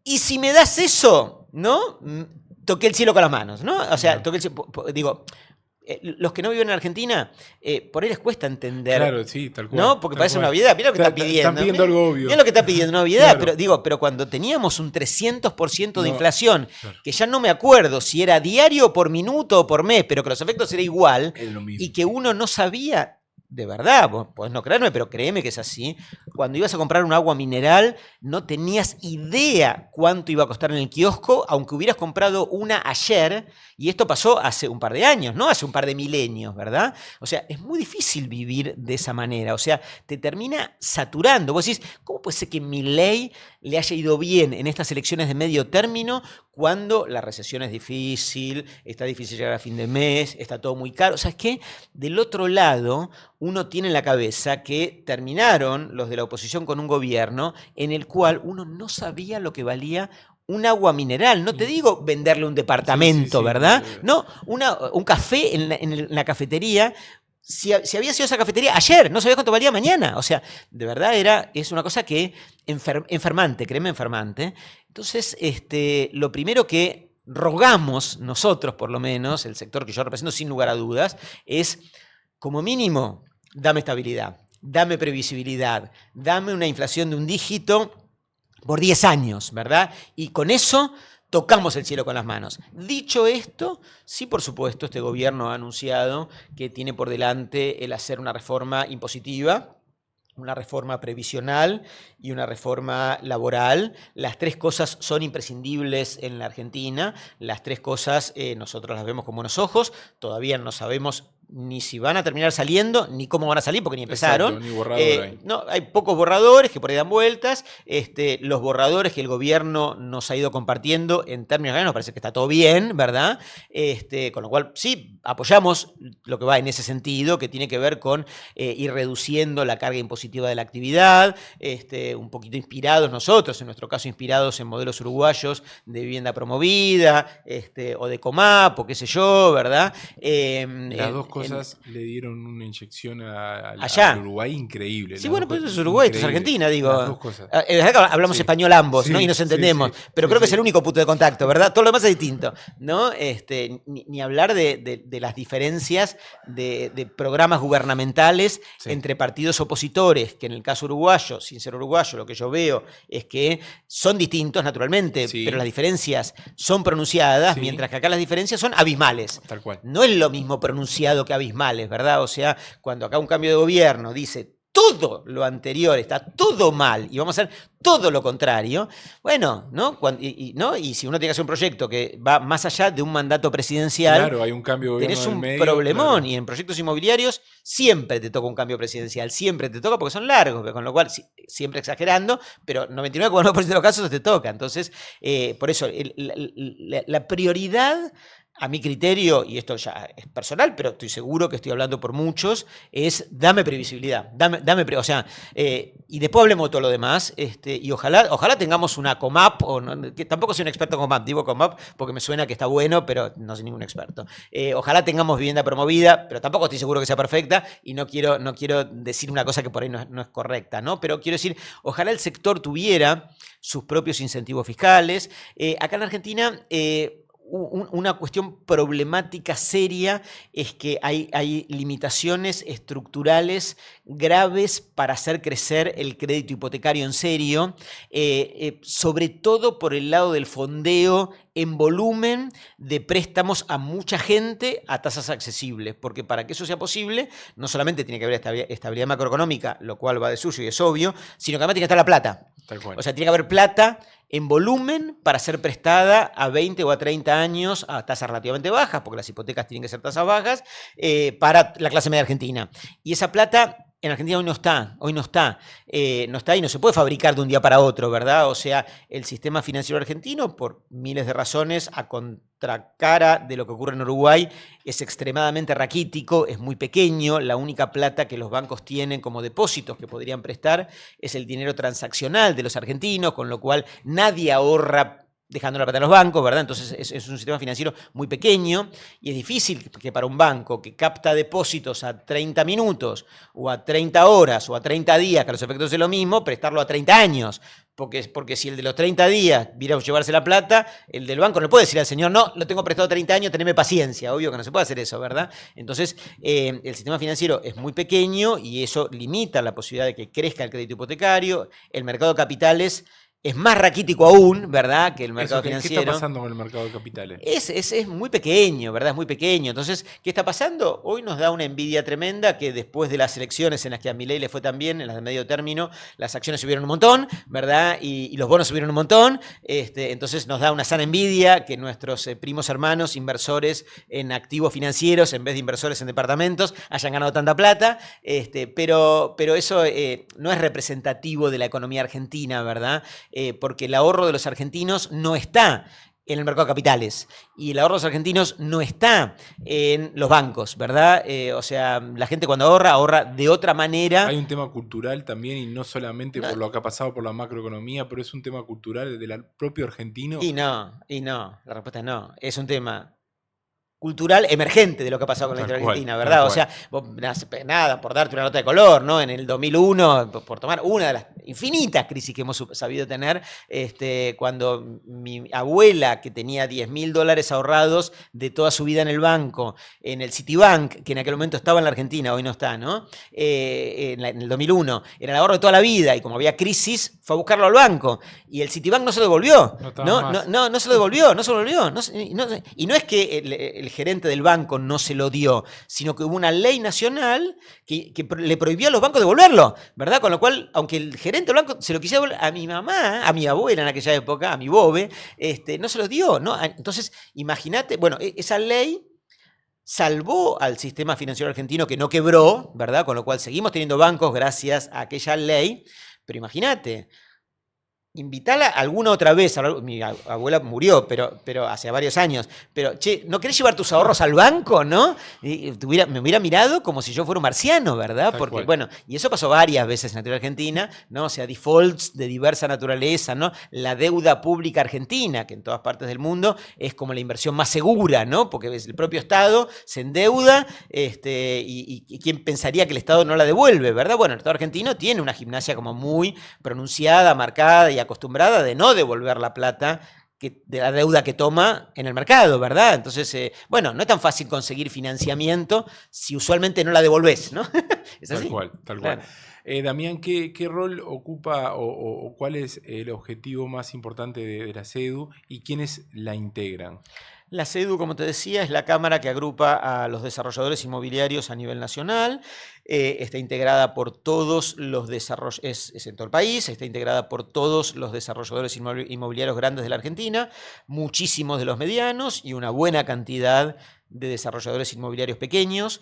Y si me das eso, ¿no? Toqué el cielo con las manos, ¿no? O sea, toqué el cielo, digo, los que no viven en Argentina, por ahí les cuesta entender. Claro, sí, tal cual. ¿No? Porque parece una obviedad. Mira lo que están pidiendo. Están pidiendo algo obvio. Mira lo que está pidiendo, una obviedad. Claro. Pero cuando teníamos un 300% de inflación, que ya no me acuerdo si era diario, por minuto o por mes, pero que los efectos eran igual, y que uno no sabía. De verdad, vos podés no creerme, pero créeme que es así. Cuando ibas a comprar un agua mineral, no tenías idea cuánto iba a costar en el kiosco, aunque hubieras comprado una ayer, y esto pasó hace un par de años, no hace un par de milenios, ¿verdad? O sea, es muy difícil vivir de esa manera, o sea, te termina saturando. Vos decís, ¿cómo puede ser que Milei le haya ido bien en estas elecciones de medio término cuando la recesión es difícil, está difícil llegar a fin de mes, está todo muy caro? ¿Sabes qué? Del otro lado, uno tiene en la cabeza que terminaron los de la oposición con un gobierno en el cual uno no sabía lo que valía un agua mineral. No te digo venderle un departamento, ¿verdad? No, un café en la cafetería. Si había sido esa cafetería ayer, no sabía cuánto valía mañana. O sea, de verdad es una cosa que enfermante, créeme, enfermante. Entonces, lo primero que rogamos nosotros, por lo menos, el sector que yo represento sin lugar a dudas, es, como mínimo, dame estabilidad, dame previsibilidad, dame una inflación de un dígito por 10 años, ¿verdad? Y con eso tocamos el cielo con las manos. Dicho esto, sí, por supuesto, este gobierno ha anunciado que tiene por delante el hacer una reforma impositiva, una reforma previsional y una reforma laboral. Las tres cosas son imprescindibles en la Argentina. Las tres cosas nosotros las vemos con buenos ojos. Todavía no sabemos ni si van a terminar saliendo, ni cómo van a salir, porque ni empezaron. Exacto, ni borrador hay. No, hay pocos borradores que por ahí dan vueltas. Los borradores que el gobierno nos ha ido compartiendo en términos generales nos parece que está todo bien, ¿verdad? Con lo cual, sí, apoyamos lo que va en ese sentido, que tiene que ver con ir reduciendo la carga impositiva de la actividad, un poquito inspirados nosotros, en nuestro caso inspirados en modelos uruguayos de vivienda promovida, o de Comap, o qué sé yo, ¿verdad? Las dos cosas le dieron una inyección al Uruguay increíble. Sí, bueno, pues es Uruguay, esto es Argentina, digo. Las dos cosas. Hablamos español ambos, ¿no? Y nos entendemos. Pero creo que es el único punto de contacto, ¿verdad? Todo lo demás es distinto, ¿no? Ni hablar de las diferencias de programas gubernamentales entre partidos opositores, que en el caso uruguayo, sin ser uruguayo, lo que yo veo es que son distintos, naturalmente, pero las diferencias son pronunciadas, mientras que acá las diferencias son abismales. Tal cual. No es lo mismo pronunciado que abismales, ¿verdad? O sea, cuando acá un cambio de gobierno dice todo lo anterior está todo mal y vamos a hacer todo lo contrario, bueno, ¿no? Y si uno tiene que hacer un proyecto que va más allá de un mandato presidencial, claro, hay un cambio de gobierno tenés en el un medio, problemón. claro. Y en proyectos inmobiliarios siempre te toca un cambio presidencial, siempre te toca porque son largos, con lo cual, siempre exagerando, pero 99,9% de los casos te toca. Entonces, por eso, la prioridad, a mi criterio, y esto ya es personal, pero estoy seguro que estoy hablando por muchos, es dame previsibilidad, o sea, y después hablemos de todo lo demás, y ojalá tengamos una COMAP, que tampoco soy un experto en COMAP, digo COMAP porque me suena que está bueno, pero no soy ningún experto. Ojalá tengamos vivienda promovida, pero tampoco estoy seguro que sea perfecta, y no quiero decir una cosa que por ahí no es correcta, ¿no? Pero quiero decir, ojalá el sector tuviera sus propios incentivos fiscales. Acá en Argentina, una cuestión problemática seria es que hay limitaciones estructurales graves para hacer crecer el crédito hipotecario en serio, sobre todo por el lado del fondeo en volumen de préstamos a mucha gente a tasas accesibles, porque para que eso sea posible, no solamente tiene que haber estabilidad macroeconómica, lo cual va de suyo y es obvio, sino que además tiene que estar la plata. Tal cual. O sea, tiene que haber plata en volumen para ser prestada a 20 o a 30 años a tasas relativamente bajas, porque las hipotecas tienen que ser tasas bajas, para la clase media argentina. Y esa plata en Argentina hoy no está y no se puede fabricar de un día para otro, ¿verdad? O sea, el sistema financiero argentino, por miles de razones, a contracara de lo que ocurre en Uruguay, es extremadamente raquítico, es muy pequeño, la única plata que los bancos tienen como depósitos que podrían prestar es el dinero transaccional de los argentinos, con lo cual nadie ahorra dejando la plata en los bancos, ¿verdad? Entonces es un sistema financiero muy pequeño y es difícil que para un banco que capta depósitos a 30 minutos o a 30 horas o a 30 días, que a los efectos es lo mismo, prestarlo a 30 años. Porque si el de los 30 días viene a llevarse la plata, el del banco no puede decir al señor, no, lo tengo prestado 30 años, teneme paciencia. Obvio que no se puede hacer eso, ¿verdad? Entonces, el sistema financiero es muy pequeño y eso limita la posibilidad de que crezca el crédito hipotecario. El mercado de capitales es más raquítico aún, ¿verdad?, que el mercado financiero. ¿Qué está pasando con el mercado de capitales? Es muy pequeño, ¿verdad? Es muy pequeño. Entonces, ¿qué está pasando? Hoy nos da una envidia tremenda que después de las elecciones en las que a Milei le fue tan bien, en las de medio término, las acciones subieron un montón, ¿verdad? Y los bonos subieron un montón. Entonces nos da una sana envidia que nuestros primos hermanos, inversores en activos financieros, en vez de inversores en departamentos, hayan ganado tanta plata. Pero eso no es representativo de la economía argentina, ¿verdad? Porque el ahorro de los argentinos no está en el mercado de capitales y el ahorro de los argentinos no está en los bancos, ¿verdad? O sea, la gente cuando ahorra de otra manera. Hay un tema cultural también y no solamente por lo que ha pasado por la macroeconomía, pero es un tema cultural del propio argentino. Y no, la respuesta es no. Es un tema cultural emergente de lo que ha pasado con la historia argentina, ¿verdad? O sea, nada, por darte una nota de color, ¿no? En el 2001, por tomar una de las infinitas crisis que hemos sabido tener, cuando mi abuela, que tenía $10.000 ahorrados de toda su vida en el banco, en el Citibank, que en aquel momento estaba en la Argentina, hoy no está, ¿no? En el 2001, era el ahorro de toda la vida, y como había crisis, fue a buscarlo al banco, y el Citibank no se lo devolvió, no se lo devolvió, y no es que el gerente del banco no se lo dio, sino que hubo una ley nacional que le prohibió a los bancos devolverlo, ¿verdad? Con lo cual, aunque el gerente del banco se lo quisiera devolver a mi mamá, a mi abuela en aquella época, a mi bobe, no se lo dio, ¿no? Entonces, imagínate, bueno, esa ley salvó al sistema financiero argentino, que no quebró, ¿verdad? Con lo cual seguimos teniendo bancos gracias a aquella ley, pero imagínate, invitala alguna otra vez. Mi abuela murió, pero hace varios años. Pero, che, ¿no querés llevar tus ahorros al banco, no? Me hubiera mirado como si yo fuera un marciano, ¿verdad? Porque, bueno, y eso pasó varias veces en la Argentina, ¿no? O sea, defaults de diversa naturaleza, ¿no? La deuda pública argentina, que en todas partes del mundo es como la inversión más segura, ¿no? Porque el propio Estado se endeuda, y ¿quién pensaría que el Estado no la devuelve, verdad? Bueno, el Estado argentino tiene una gimnasia como muy pronunciada, marcada y acostumbrada de no devolver la plata de la deuda que toma en el mercado, ¿verdad? Entonces, bueno, no es tan fácil conseguir financiamiento si usualmente no la devolvés, ¿no? ¿Es así? Tal cual. Damián, ¿qué rol ocupa o cuál es el objetivo más importante de la CEDU y quiénes la integran? La CEDU, como te decía, es la cámara que agrupa a los desarrolladores inmobiliarios a nivel nacional. está integrada por todos los desarrolladores, es en todo el país, está integrada por todos los desarrolladores inmobiliarios grandes de la Argentina, muchísimos de los medianos y una buena cantidad de desarrolladores inmobiliarios pequeños.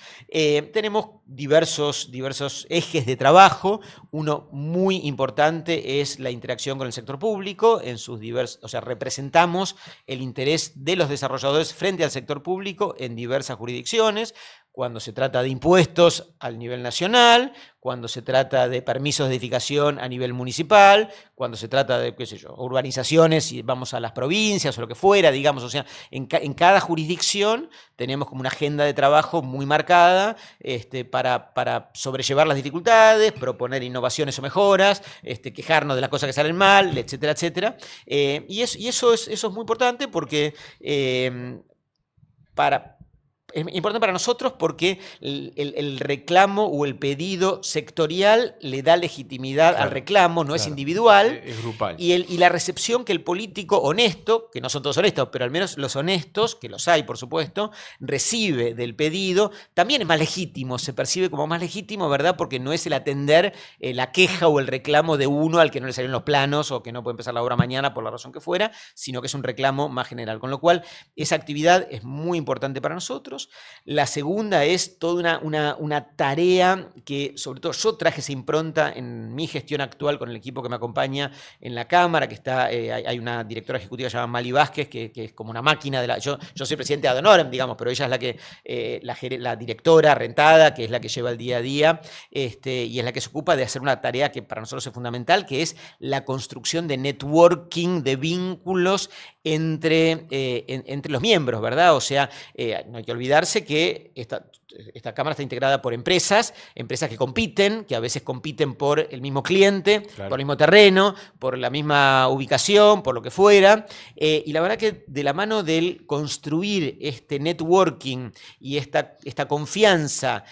Tenemos diversos ejes de trabajo. Uno muy importante es la interacción con el sector público, en sus o sea, representamos el interés de los desarrolladores frente al sector público en diversas jurisdicciones, cuando se trata de impuestos al nivel nacional, cuando se trata de permisos de edificación a nivel municipal, cuando se trata de, qué sé yo, urbanizaciones y vamos a las provincias o lo que fuera, digamos, o sea, en cada jurisdicción tenemos como una agenda de trabajo muy marcada para sobrellevar las dificultades, proponer innovaciones o mejoras, quejarnos de las cosas que salen mal, etcétera, etcétera. Y eso es muy importante porque es importante para nosotros porque el reclamo o el pedido sectorial le da legitimidad al reclamo, no es individual. Es grupal. Y la recepción que el político honesto, que no son todos honestos, pero al menos los honestos, que los hay por supuesto, recibe del pedido, también es más legítimo, se percibe como más legítimo, ¿verdad? Porque no es el atender la queja o el reclamo de uno al que no le salieron los planos o que no puede empezar la obra mañana por la razón que fuera, sino que es un reclamo más general. Con lo cual, esa actividad es muy importante para nosotros. La segunda es toda una tarea que, sobre todo, yo traje esa impronta en mi gestión actual con el equipo que me acompaña en la Cámara, que está, hay una directora ejecutiva llamada Mali Vázquez, que es como una máquina de la... Yo soy presidente ad honorem, digamos, pero ella es la que la directora rentada, que es la que lleva el día a día, y es la que se ocupa de hacer una tarea que para nosotros es fundamental, que es la construcción de networking, de vínculos entre los miembros, ¿verdad? O sea, no hay que olvidarse que esta Cámara está integrada por empresas que compiten, que a veces compiten por el mismo cliente, claro, por el mismo terreno, por la misma ubicación, por lo que fuera. Y la verdad que de la mano del construir este networking y esta confianza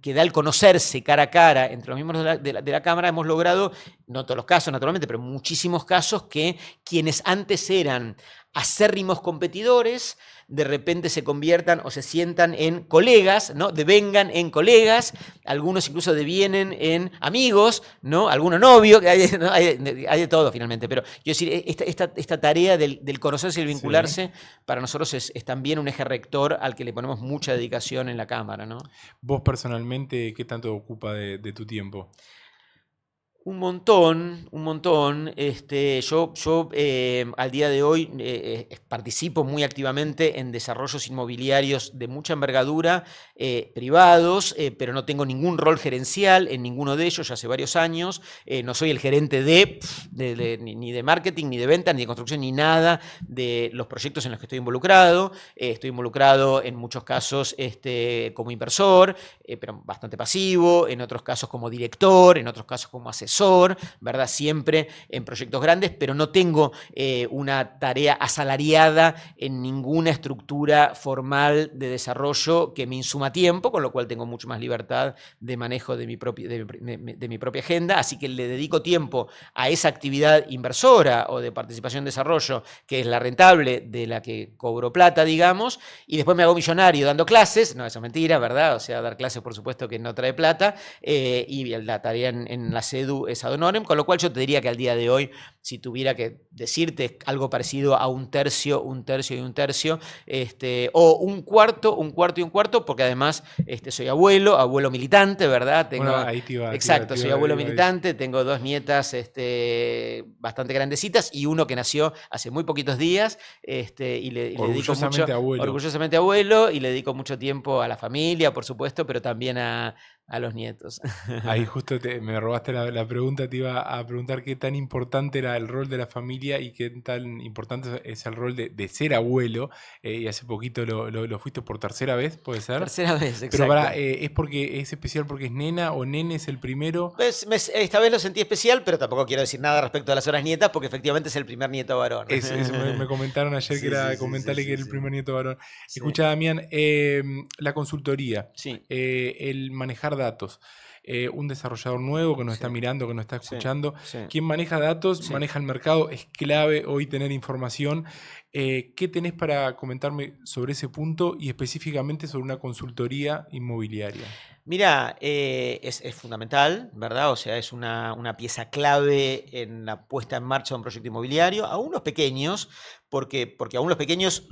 que da el conocerse cara a cara entre los miembros de la Cámara, hemos logrado, no todos los casos naturalmente, pero muchísimos casos, que quienes antes eran acérrimos competidores, de repente se conviertan o se sientan en colegas, ¿no? Devengan en colegas, algunos incluso devienen en amigos, ¿no? Algunos novios, hay de todo finalmente, pero quiero decir, esta tarea del conocerse y el vincularse, sí, para nosotros es también un eje rector al que le ponemos mucha dedicación en la Cámara, ¿no? ¿Vos personalmente qué tanto ocupa de tu tiempo? Un montón. Yo al día de hoy participo muy activamente en desarrollos inmobiliarios de mucha envergadura, privados, pero no tengo ningún rol gerencial en ninguno de ellos ya hace varios años. No soy el gerente ni de marketing, ni de venta, ni de construcción, ni nada de los proyectos en los que estoy involucrado. Estoy involucrado en muchos casos como inversor, pero bastante pasivo, en otros casos como director, en otros casos como asesor, ¿verdad? Siempre en proyectos grandes, pero no tengo una tarea asalariada en ninguna estructura formal de desarrollo que me insuma tiempo, con lo cual tengo mucho más libertad de manejo de mi propia agenda, así que le dedico tiempo a esa actividad inversora o de participación en desarrollo, que es la rentable, de la que cobro plata, digamos, y después me hago millonario dando clases. No, eso es mentira, ¿verdad? O sea, dar clases por supuesto que no trae plata, y la tarea en la CEDU es ad honorem, con lo cual yo te diría que al día de hoy, si tuviera que decirte algo parecido a un tercio, un tercio y un tercio, o un cuarto y un cuarto, porque además soy abuelo militante, ¿verdad? Bueno, ahí te iba, exacto, soy abuelo militante, tengo 2 nietas bastante grandecitas y uno que nació hace muy poquitos días, y le dedico mucho, orgullosamente abuelo, y le dedico mucho tiempo a la familia, por supuesto, pero también a los nietos. Ahí justo me robaste la pregunta, te iba a preguntar qué tan importante era el rol de la familia y qué tan importante es el rol de ser abuelo, y hace poquito lo fuiste por tercera vez, ¿puede ser? Tercera vez, exacto. Pero ¿es especial porque es nena o nene es el primero? Pues, esta vez lo sentí especial, pero tampoco quiero decir nada respecto a las otras nietas, porque efectivamente es el primer nieto varón. Eso me comentaron ayer, sí, que era comentarle que era el primer nieto varón. Sí. Escucha, Damián, la consultoría, sí, el manejar datos. Un desarrollador nuevo que nos está mirando, que nos está escuchando. ¿Quién maneja datos? Maneja el mercado. Es clave hoy tener información. ¿Qué tenés para comentarme sobre ese punto y específicamente sobre una consultoría inmobiliaria? Mira, es fundamental, ¿verdad? O sea, es una pieza clave en la puesta en marcha de un proyecto inmobiliario, aún los pequeños, porque aún los pequeños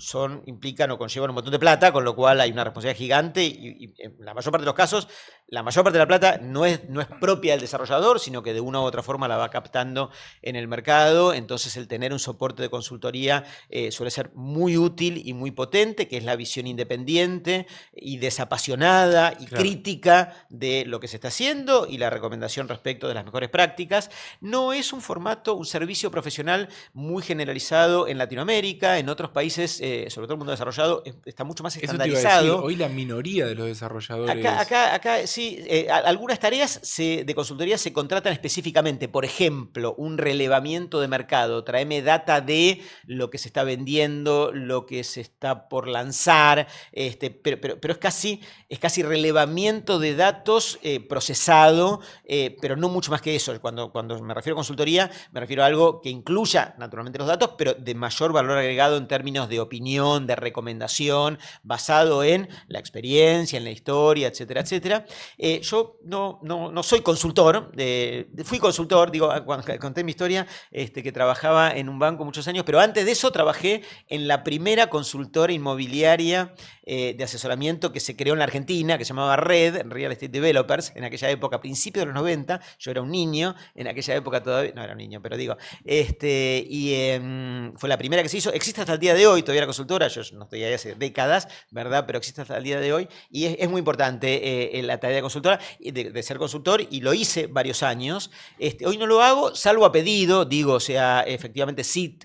implican o conllevan un montón de plata, con lo cual hay una responsabilidad gigante y en la mayor parte de los casos, la mayor parte de la plata no es propia del desarrollador, sino que de una u otra forma la va captando en el mercado. Entonces el tener un soporte de consultoría suele ser muy útil y muy potente, que es la visión independiente y desapasionada y crítica de lo que se está haciendo y la recomendación respecto de las mejores prácticas. No es un formato, un servicio profesional muy generalizado en Latinoamérica. En otros países, sobre todo el mundo desarrollado, está mucho más estandarizado. Eso te iba a decir, hoy la minoría de los desarrolladores... Acá sí, algunas tareas de consultoría se contratan específicamente. Por ejemplo, un relevamiento de mercado. Tráeme data de lo que se está vendiendo, lo que se está por lanzar, pero es casi relevamiento de datos procesado, pero no mucho más que eso. Cuando me refiero a consultoría, me refiero a algo que incluya naturalmente los datos, pero de mayor valor agregado en términos de opinión, de recomendación, basado en la experiencia, en la historia, etcétera, etcétera. Yo no soy consultor, fui consultor, digo, cuando conté mi historia, que trabajaba en un banco muchos años, pero antes de eso trabajé en la primera consultora inmobiliaria de asesoramiento que se creó en la Argentina, que se llamaba Red, Real Estate Developers, en aquella época, a principios de los 90, yo era un niño, en aquella época todavía, no era un niño, pero digo, fue la primera que se hizo, existe hasta el día de hoy, todavía la consultora, yo no estoy ahí hace décadas, ¿verdad? Pero existe hasta el día de hoy y es muy importante la tarea de consultora, de ser consultor, y lo hice varios años. Hoy no lo hago, salvo a pedido, digo, o sea, efectivamente si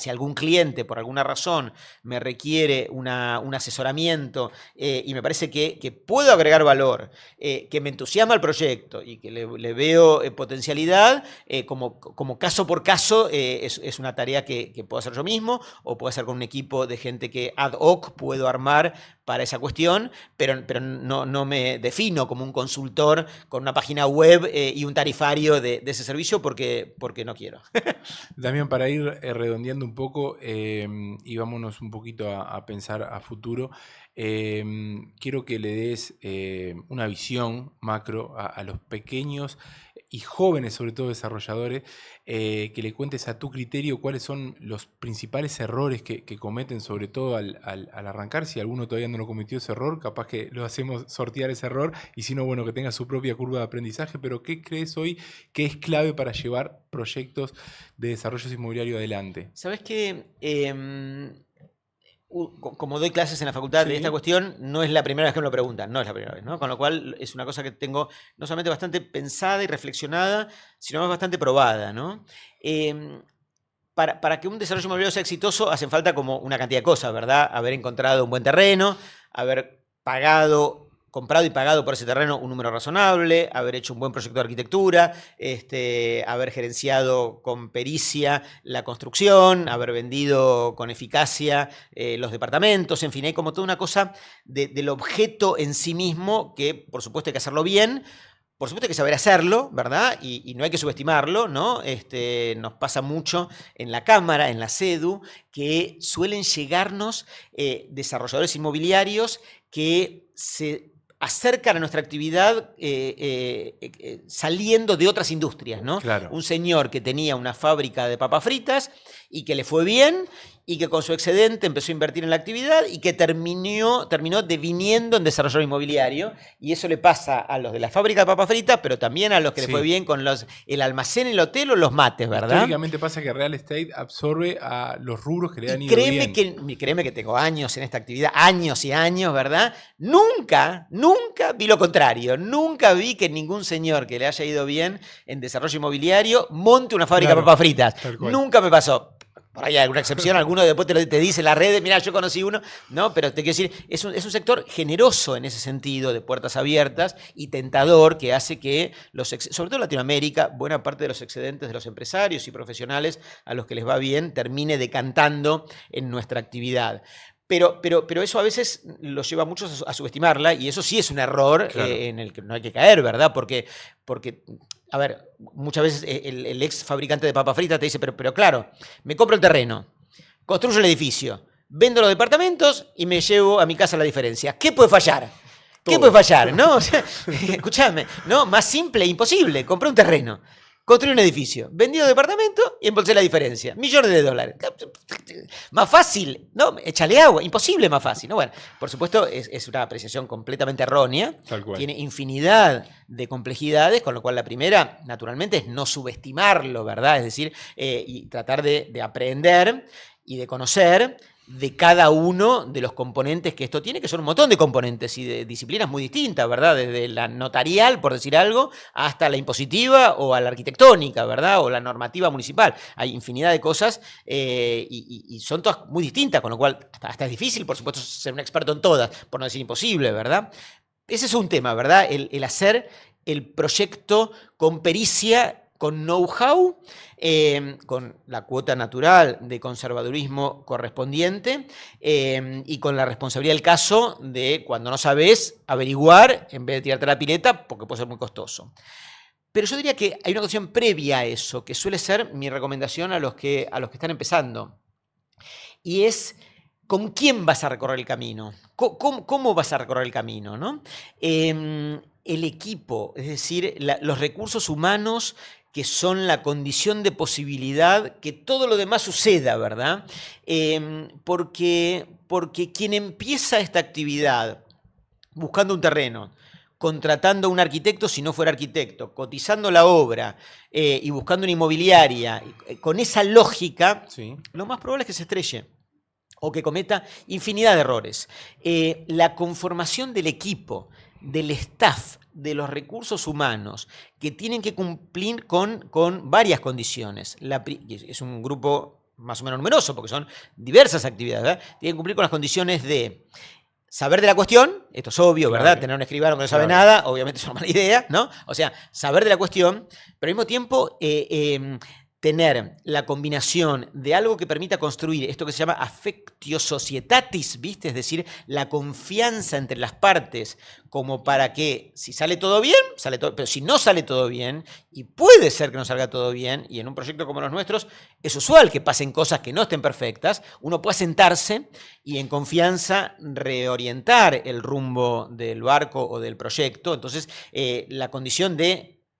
algún cliente por alguna razón me requiere un asesoramiento y me parece que puedo agregar valor, que me entusiasma el proyecto y que le veo potencialidad, como caso por caso, es una tarea que puedo hacer yo mismo o puedo hacer con un equipo de gente que ad hoc puedo armar para esa cuestión, pero no me defino como un consultor con una página web y un tarifario de ese servicio porque no quiero. También para ir redondeando un poco y vámonos un poquito a pensar a futuro, quiero que le des una visión macro a los pequeños y jóvenes, sobre todo desarrolladores, que le cuentes a tu criterio cuáles son los principales errores que cometen, sobre todo al arrancar. Si alguno todavía no lo cometió ese error, capaz que lo hacemos sortear ese error, y si no, bueno, que tenga su propia curva de aprendizaje. Pero ¿qué crees hoy que es clave para llevar proyectos de desarrollo inmobiliario adelante? ¿Sabes qué? Como doy clases en la facultad de esta cuestión, no es la primera vez que me lo preguntan, no es la primera vez, ¿no? Con lo cual es una cosa que tengo no solamente bastante pensada y reflexionada, sino más bastante probada, ¿no? Para que un desarrollo inmobiliario sea exitoso hacen falta como una cantidad de cosas, ¿verdad? Haber encontrado un buen terreno, haber comprado y pagado por ese terreno un número razonable, haber hecho un buen proyecto de arquitectura, haber gerenciado con pericia la construcción, haber vendido con eficacia los departamentos, en fin, hay como toda una cosa del objeto en sí mismo que, por supuesto, hay que hacerlo bien. Por supuesto hay que saber hacerlo, ¿verdad? Y no hay que subestimarlo, ¿no? Nos pasa mucho en la Cámara, en la CEDU, que suelen llegarnos desarrolladores inmobiliarios que se acercan a nuestra actividad saliendo de otras industrias, ¿no? Claro. Un señor que tenía una fábrica de papas fritas y que le fue bien y que con su excedente empezó a invertir en la actividad y que terminó deviniendo en desarrollo inmobiliario. Y eso le pasa a los de la fábrica de papas fritas, pero también a los que le fue bien con el almacén, el hotel o los mates, ¿verdad? Históricamente pasa que Real Estate absorbe a los rubros que le han ido bien. Créeme que tengo años en esta actividad, años y años, ¿verdad? Nunca vi lo contrario. Nunca vi que ningún señor que le haya ido bien en desarrollo inmobiliario monte una fábrica de papas fritas. Nunca me pasó. Por ahí hay alguna excepción, alguno después te dice en las redes, mirá, yo conocí uno, ¿no? Pero te quiero decir, es un sector generoso en ese sentido, de puertas abiertas y tentador, que hace que, sobre todo en Latinoamérica, buena parte de los excedentes de los empresarios y profesionales a los que les va bien termine decantando en nuestra actividad. Pero eso a veces los lleva a muchos a subestimarla, y eso sí es un error en el que no hay que caer, ¿verdad? Porque a ver, muchas veces el ex fabricante de papas fritas te dice, pero claro, me compro el terreno, construyo el edificio, vendo los departamentos y me llevo a mi casa la diferencia. ¿Qué puede fallar? ¿Qué puede fallar? ¿No? O sea, escuchame, ¿no? Más simple e imposible. Compré un terreno. Construí un edificio, vendido departamento y embolsé la diferencia. Millones de dólares. Más fácil, ¿no? Échale agua. Imposible más fácil, ¿no? Bueno, por supuesto, es una apreciación completamente errónea. Tal cual. Tiene infinidad de complejidades, con lo cual la primera, naturalmente, es no subestimarlo, ¿verdad? Es decir, y tratar de aprender y de conocer de cada uno de los componentes que esto tiene, que son un montón de componentes y de disciplinas muy distintas, ¿verdad? Desde la notarial, por decir algo, hasta la impositiva o a la arquitectónica, ¿verdad? O la normativa municipal. Hay infinidad de cosas y son todas muy distintas, con lo cual hasta es difícil, por supuesto, ser un experto en todas, por no decir imposible, ¿verdad? Ese es un tema, ¿verdad? El hacer el proyecto con pericia, con know-how, con la cuota natural de conservadurismo correspondiente y con la responsabilidad del caso de, cuando no sabes, averiguar en vez de tirarte a la pileta, porque puede ser muy costoso. Pero yo diría que hay una cuestión previa a eso, que suele ser mi recomendación a los que están empezando, y es: ¿con quién vas a recorrer el camino? ¿Cómo vas a recorrer el camino, ¿no? El equipo, es decir, los recursos humanos, que son la condición de posibilidad que todo lo demás suceda, ¿verdad? Porque quien empieza esta actividad buscando un terreno, contratando a un arquitecto si no fuera arquitecto, cotizando la obra y buscando una inmobiliaria, con esa lógica, Sí. lo más probable es que se estrelle o que cometa infinidad de errores. La conformación del equipo, del staff, de los recursos humanos, que tienen que cumplir con varias condiciones. Es un grupo más o menos numeroso, porque son diversas actividades, ¿verdad? Tienen que cumplir con las condiciones de saber de la cuestión, esto es obvio, Claro. ¿verdad? Tener un escribano que no sabe nada, obviamente es una mala idea, ¿no? O sea, saber de la cuestión, pero al mismo tiempo tener la combinación de algo que permita construir esto que se llama affectio societatis, ¿viste? Es decir, la confianza entre las partes, como para que si sale todo bien, sale todo, pero si no sale todo bien, y puede ser que no salga todo bien, y en un proyecto como los nuestros es usual que pasen cosas que no estén perfectas, uno puede sentarse y en confianza reorientar el rumbo del barco o del proyecto. Entonces, la condición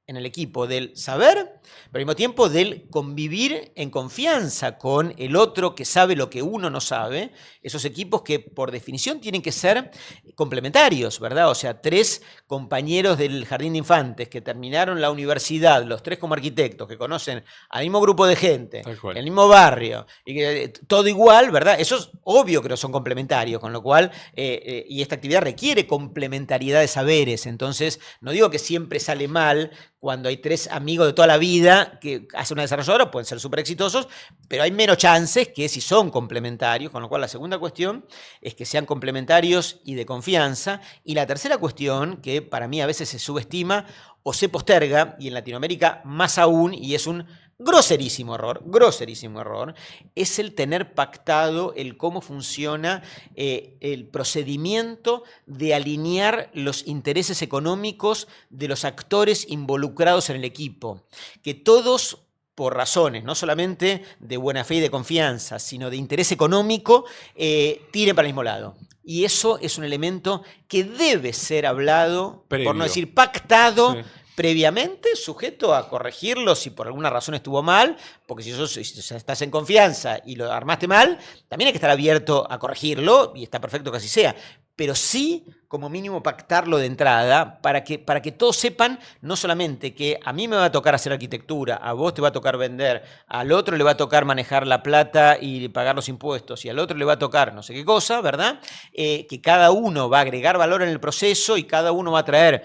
en el equipo del saber, pero al mismo tiempo del convivir en confianza con el otro que sabe lo que uno no sabe, esos equipos que por definición tienen que ser complementarios, ¿verdad? O sea, 3 compañeros del jardín de infantes que terminaron la universidad, los 3 como arquitectos, que conocen al mismo grupo de gente, el mismo barrio, y que todo igual, ¿verdad? Eso es obvio que no son complementarios, con lo cual, y esta actividad requiere complementariedad de saberes. Entonces, no digo que siempre sale mal cuando hay 3 amigos de toda la vida que hacen una desarrolladora, pueden ser súper exitosos, pero hay menos chances que si son complementarios, con lo cual la segunda cuestión es que sean complementarios y de confianza. Y la tercera cuestión, que para mí a veces se subestima o se posterga, y en Latinoamérica más aún, y es un groserísimo error, es el tener pactado el cómo funciona el procedimiento de alinear los intereses económicos de los actores involucrados en el equipo. Que todos, por razones no solamente de buena fe y de confianza, sino de interés económico, tiren para el mismo lado. Y eso es un elemento que debe ser hablado, previo, por no decir pactado, sí, previamente, sujeto a corregirlo si por alguna razón estuvo mal, porque si estás en confianza y lo armaste mal, también hay que estar abierto a corregirlo, y está perfecto que así sea. Pero sí, como mínimo, pactarlo de entrada para que todos sepan no solamente que a mí me va a tocar hacer arquitectura, a vos te va a tocar vender, al otro le va a tocar manejar la plata y pagar los impuestos, y al otro le va a tocar no sé qué cosa, ¿verdad? Que cada uno va a agregar valor en el proceso y cada uno va a traer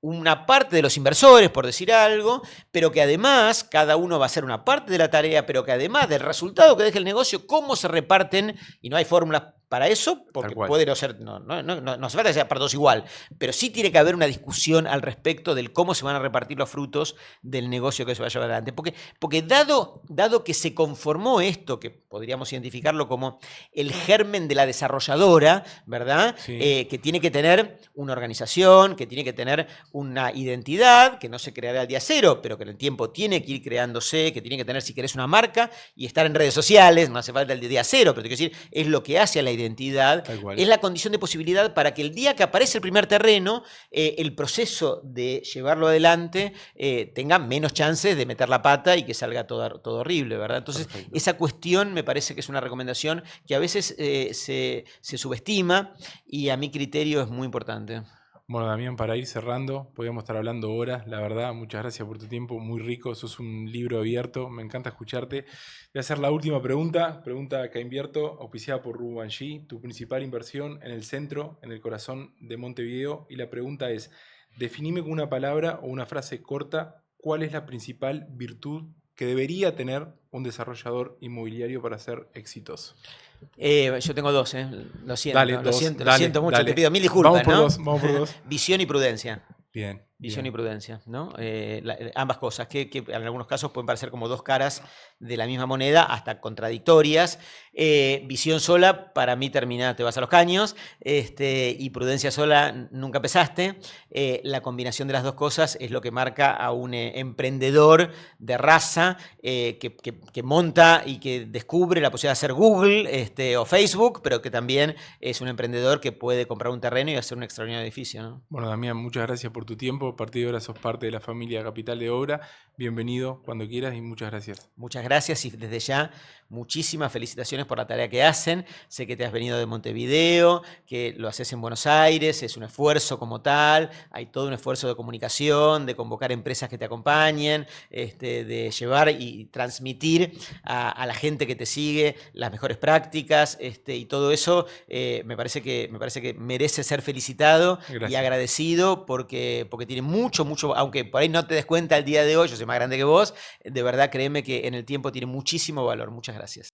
una parte de los inversores, por decir algo, pero que además cada uno va a hacer una parte de la tarea, pero que además del resultado que deje el negocio, cómo se reparten, y no hay fórmulas para eso, porque puede no ser, no hace falta que sea para todos igual, pero sí tiene que haber una discusión al respecto del cómo se van a repartir los frutos del negocio que se va a llevar adelante. Porque dado que se conformó esto, que podríamos identificarlo como el germen de la desarrolladora, ¿verdad? Sí. Que tiene que tener una organización, que tiene que tener una identidad, que no se creará al día cero, pero que en el tiempo tiene que ir creándose, que tiene que tener, si querés, una marca y estar en redes sociales, no hace falta el día cero, pero te quiero decir, es lo que hace a la identidad, Tal cual. es la condición de posibilidad para que el día que aparece el primer terreno, el proceso de llevarlo adelante tenga menos chances de meter la pata y que salga todo horrible, ¿verdad? Entonces, Perfecto. esa cuestión me parece que es una recomendación que a veces se subestima y a mi criterio es muy importante. Bueno, Damián, para ir cerrando, podríamos estar hablando horas, la verdad, muchas gracias por tu tiempo, muy rico, sos un libro abierto, me encanta escucharte. Voy a hacer la última pregunta que invierto, auspiciada por Rubanji, tu principal inversión en el centro, en el corazón de Montevideo, y la pregunta es, definime con una palabra o una frase corta, ¿cuál es la principal virtud que debería tener un desarrollador inmobiliario para ser exitoso? Yo tengo dos, Lo Dale, siento, dos, lo siento mucho, dale. te pido mil disculpas, Vamos por dos. Visión y prudencia. Bien, Visión y bien. prudencia, ¿no? Ambas cosas, que en algunos casos pueden parecer como dos caras de la misma moneda, hasta contradictorias. Visión sola, para mí termina, te vas a los caños, y prudencia sola, nunca pesaste. La combinación de las dos cosas es lo que marca a un emprendedor de raza que monta y que descubre la posibilidad de hacer Google o Facebook, pero que también es un emprendedor que puede comprar un terreno y hacer un extraordinario edificio, ¿no? Bueno, Damián, muchas gracias por tu tiempo. A partir de ahora sos parte de la familia Capital de Obra. Bienvenido cuando quieras y muchas gracias. Muchas gracias y desde ya muchísimas felicitaciones por la tarea que hacen. Sé que te has venido de Montevideo, que lo haces en Buenos Aires, es un esfuerzo como tal, hay todo un esfuerzo de comunicación, de convocar empresas que te acompañen, de llevar y transmitir a la gente que te sigue las mejores prácticas, y todo eso me parece que merece ser felicitado y Gracias. agradecido porque tiene mucho, aunque por ahí no te des cuenta el día de hoy, yo soy más grande que vos, de verdad créeme que en el tiempo tiene muchísimo valor. Muchas gracias.